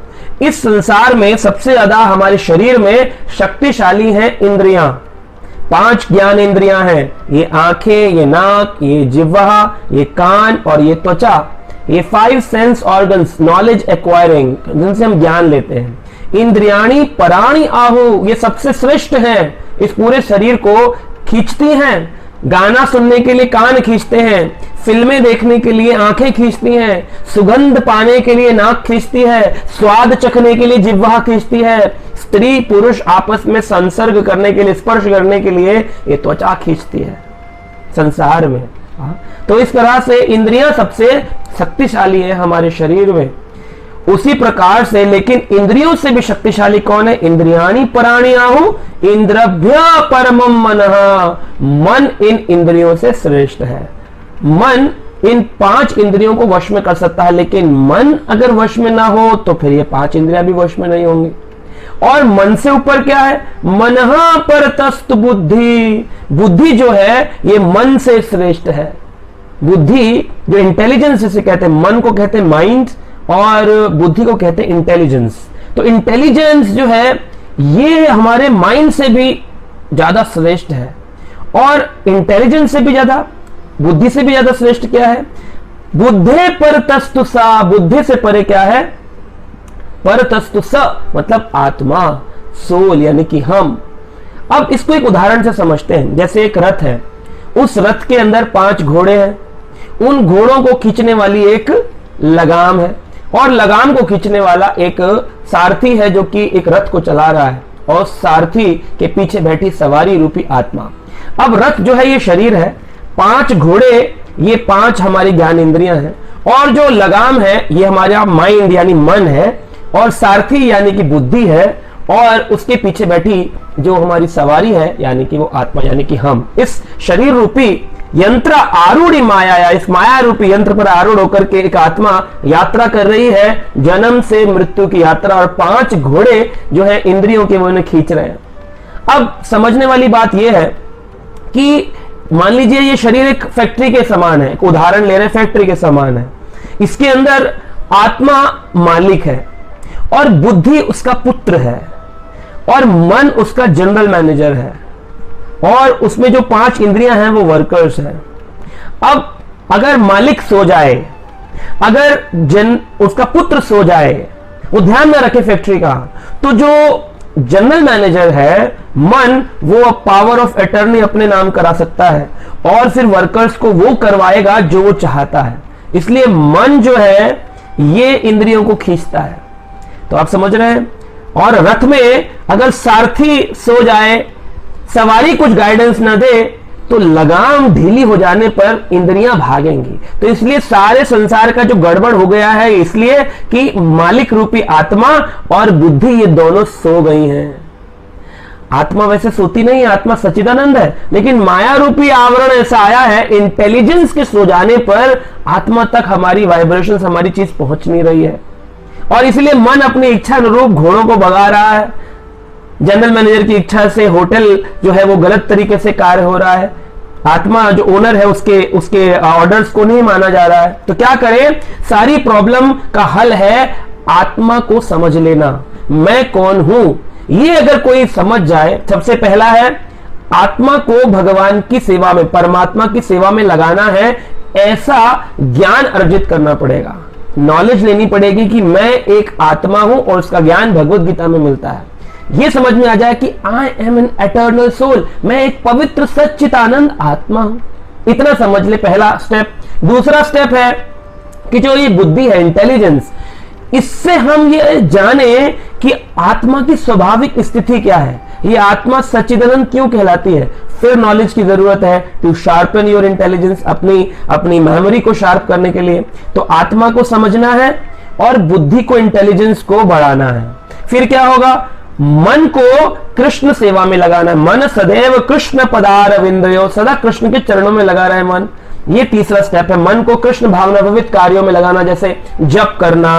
इस संसार में सबसे ज्यादा हमारे शरीर में शक्तिशाली हैं इंद्रियां। 5 ज्ञान इंद्रियां हैं, ये आंखें, ये नाक, ये जिह्वा, ये कान और ये त्वचा। ये 5 सेंस ऑर्गन्स, नॉलेज एक्वायरिंग, जिनसे हम ज्ञान लेते हैं। इंद्रियाणी पराणी आहु, ये सबसे श्रेष्ठ हैं, इस पूरे शरीर को खींचती हैं। गाना सुनने के लिए कान खींचते हैं, फिल्में देखने के लिए आंखें खींचती हैं, सुगंध पाने के लिए नाक खींचती है, स्वाद चखने के लिए जिह्वा खींचती है, स्त्री पुरुष आपस में संसर्ग करने के लिए, स्पर्श करने के लिए ये त्वचा खींचती है संसार में। तो इस तरह से इंद्रियां सबसे शक्तिशाली है हमारे शरीर में। उसी प्रकार से लेकिन इंद्रियों से भी शक्तिशाली कौन है? इंद्रियाणी पराणी आहु इंद्रभ्य परमम मनः, मन इन इंद्रियों से श्रेष्ठ है। मन इन 5 इंद्रियों को वश में कर सकता है, लेकिन मन अगर वश में ना हो तो फिर ये 5 इंद्रियां भी वश में नहीं होंगी। और मन से ऊपर क्या है? मनः परतस्तु बुद्धि, बुद्धि जो है ये मन से श्रेष्ठ है। बुद्धि जो इंटेलिजेंस जिसे कहते हैं, मन को कहते हैं माइंड और बुद्धि को कहते हैं इंटेलिजेंस। तो इंटेलिजेंस जो है ये हमारे माइंड से भी ज्यादा श्रेष्ठ है, और इंटेलिजेंस से भी ज्यादा, बुद्धि से भी ज्यादा श्रेष्ठ क्या है? बुद्धे परतस्तु सा, बुद्धि से परे क्या है? परतस्तु स मतलब आत्मा, सोल, यानी कि हम। अब इसको एक उदाहरण से समझते हैं। जैसे एक रथ है, उस रथ के अंदर 5 घोड़े हैं, उन घोड़ों को खींचने वाली एक लगाम है, और लगाम को खींचने वाला एक सारथी है जो कि एक रथ को चला रहा है, और सारथी के पीछे बैठी सवारी रूपी आत्मा। अब रथ जो है ये शरीर है, 5 घोड़े ये 5 हमारी ज्ञान इंद्रियां हैं, और जो लगाम है ये हमारा माइंड यानी मन है, और सारथी यानी कि बुद्धि है, और उसके पीछे बैठी जो हमारी सवारी है यानी कि वो आत्मा यानी कि हम। इस शरीर रूपी यंत्र आरूढ़ माया, इस माया रूपी यंत्र पर आरूढ़ होकर के एक आत्मा यात्रा कर रही है, जन्म से मृत्यु की यात्रा, और 5 घोड़े जो है इंद्रियों के वो इन्हें खींच रहे हैं। अब समझने वाली बात यह है कि मान लीजिए ये शरीर एक फैक्ट्री के समान है, एक उदाहरण ले रहे हैं, फैक्ट्री के समान है। इसके अंदर आत्मा मालिक है, और बुद्धि उसका पुत्र है, और मन उसका जनरल मैनेजर है, और उसमें जो 5 इंद्रियां हैं वो वर्कर्स हैं। अब अगर मालिक सो जाए, अगर उसका पुत्र सो जाए, वो ध्यान में रखे फैक्ट्री का, तो जो जनरल मैनेजर है मन, वो पावर ऑफ अटर्नी अपने नाम करा सकता है, और फिर वर्कर्स को वो करवाएगा जो वो चाहता है। इसलिए मन जो है ये इंद्रियों को खींचता है। तो आप समझ रहे हैं। और रथ में अगर सारथी सो जाए, सवारी कुछ गाइडेंस ना दे, तो लगाम ढीली हो जाने पर इंद्रियां भागेंगी। तो इसलिए सारे संसार का जो गड़बड़ हो गया है, इसलिए कि मालिक रूपी आत्मा और बुद्धि ये दोनों सो गई हैं। आत्मा वैसे सोती नहीं है, आत्मा सच्चिदानंद है, लेकिन माया रूपी आवरण ऐसा आया है, इंटेलिजेंस के सो जाने पर आत्मा तक हमारी वाइब्रेशन, हमारी चीज पहुंच नहीं रही है, और इसलिए मन अपनी इच्छा अनुरूप घोड़ों को भगा रहा है। जनरल मैनेजर की इच्छा से होटल जो है वो गलत तरीके से कार्य हो रहा है, आत्मा जो ओनर है उसके ऑर्डर्स को नहीं माना जा रहा है। तो क्या करें? सारी प्रॉब्लम का हल है आत्मा को समझ लेना, मैं कौन हूं। ये अगर कोई समझ जाए, सबसे पहला है आत्मा को भगवान की सेवा में, परमात्मा की सेवा में लगाना है, ऐसा ज्ञान अर्जित करना पड़ेगा, नॉलेज लेनी पड़ेगी कि मैं एक आत्मा हूं, और उसका ज्ञान भगवत गीता में मिलता है। ये समझ में आ जाए कि I am an eternal soul, मैं एक पवित्र सच्चिदानंद आत्मा हूं, इतना समझ ले, पहला स्टेप। दूसरा स्टेप है कि जो ये बुद्धि है, इंटेलिजेंस, इससे हम ये जाने कि आत्मा की स्वाभाविक स्थिति क्या है, ये आत्मा सच्चिदानंद क्यों कहलाती है। फिर नॉलेज की जरूरत है टू शार्पन योर इंटेलिजेंस, अपनी मेमोरी को शार्प करने के लिए। तो आत्मा को समझना है और बुद्धि को, इंटेलिजेंस को बढ़ाना है। फिर क्या होगा? मन को कृष्ण सेवा में लगाना है। मन सदैव कृष्ण पदारविंदयो, सदा कृष्ण के चरणों में लगा रहा है मन। ये तीसरा स्टेप है, मन को कृष्ण भावना प्रवित कार्यों में लगाना, जैसे जप करना,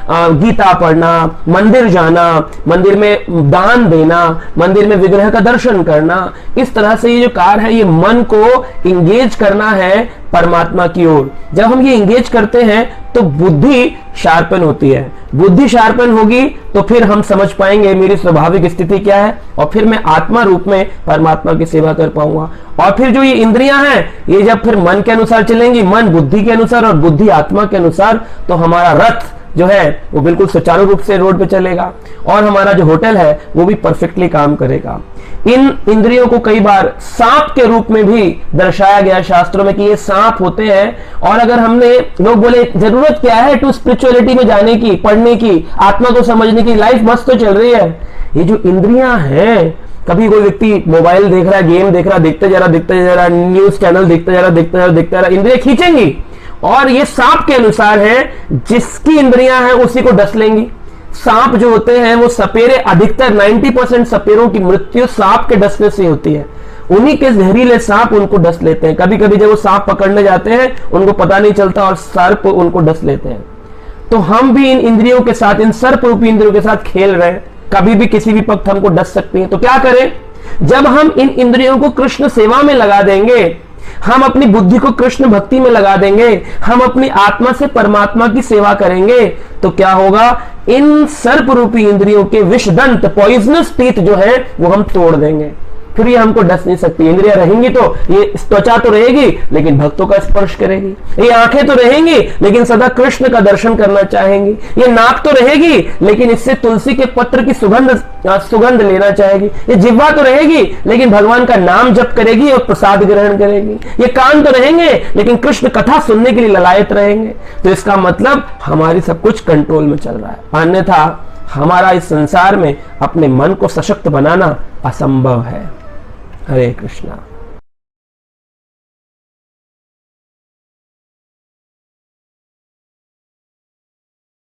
गीता पढ़ना, मंदिर जाना, मंदिर में दान देना, मंदिर में विग्रह का दर्शन करना। इस तरह से ये जो कार्य है, ये मन को इंगेज करना है परमात्मा की ओर। जब हम ये इंगेज करते हैं तो बुद्धि शार्पन होती है। बुद्धि शार्पन होगी तो फिर हम समझ पाएंगे मेरी स्वाभाविक स्थिति क्या है, और फिर मैं आत्मा रूप में परमात्मा की सेवा कर पाऊंगा। और फिर जो ये इंद्रियां हैं ये जब फिर मन के अनुसार चलेंगी, मन बुद्धि के अनुसार और बुद्धि आत्मा के अनुसार, तो हमारा रथ जो है वो बिल्कुल सुचारू रूप से रोड पे चलेगा और हमारा जो होटल है वो भी परफेक्टली काम करेगा। इन इंद्रियों को कई बार सांप के रूप में भी दर्शाया गया शास्त्रों में कि ये सांप होते हैं। और अगर हमने, लोग बोले जरूरत क्या है टू स्पिरिचुअलिटी में जाने की, पढ़ने की, आत्मा को समझने की, लाइफ मस्त तो चल रही है। ये जो इंद्रियां हैं, कभी कोई व्यक्ति मोबाइल देख रहा है, गेम देख रहा है, देखते जा रहा, न्यूज चैनल देखते जा रहा, इंद्रियां खींचेंगी और ये सांप के अनुसार है, जिसकी इंद्रियां हैं उसी को डस लेंगी। सांप जो होते हैं वो सपेरे, अधिकतर 90% सपेरों की मृत्यु सांप के डसने से होती है। उन्हीं के जहरीले सांप उनको डस लेते हैं। कभी कभी जब वो सांप पकड़ने जाते हैं उनको पता नहीं चलता और सर्प उनको डस लेते हैं। तो हम भी इन इंद्रियों के साथ, इन सर्प रूपी इंद्रियों के साथ खेल रहे हैं, कभी भी किसी भी वक्त हमको डस सकती हैं। तो क्या करें? जब हम इन इंद्रियों को कृष्ण सेवा में लगा देंगे, हम अपनी बुद्धि को कृष्ण भक्ति में लगा देंगे, हम अपनी आत्मा से परमात्मा की सेवा करेंगे, तो क्या होगा? इन सर्प रूपी इंद्रियों के विषदंत, पॉइजनस टीथ जो है वो हम तोड़ देंगे। फिर ये हमको डस नहीं सकती। इंद्रियां रहेंगी तो ये त्वचा तो रहेगी लेकिन भक्तों का स्पर्श करेगी, ये आंखें तो रहेंगी लेकिन सदा कृष्ण का दर्शन करना चाहेंगी, ये नाक तो रहेगी लेकिन इससे तुलसी के पत्र की सुगंध लेना चाहेगी, ये जिह्वा तो रहेगी लेकिन भगवान का नाम जप करेगी और प्रसाद ग्रहण करेगी, ये कान तो रहेंगे लेकिन कृष्ण कथा सुनने के लिए ललायत रहेंगे। तो इसका मतलब हमारी सब कुछ कंट्रोल में चल रहा है, अन्यथा हमारा इस संसार में अपने मन को सशक्त बनाना असंभव है। हरे कृष्णा।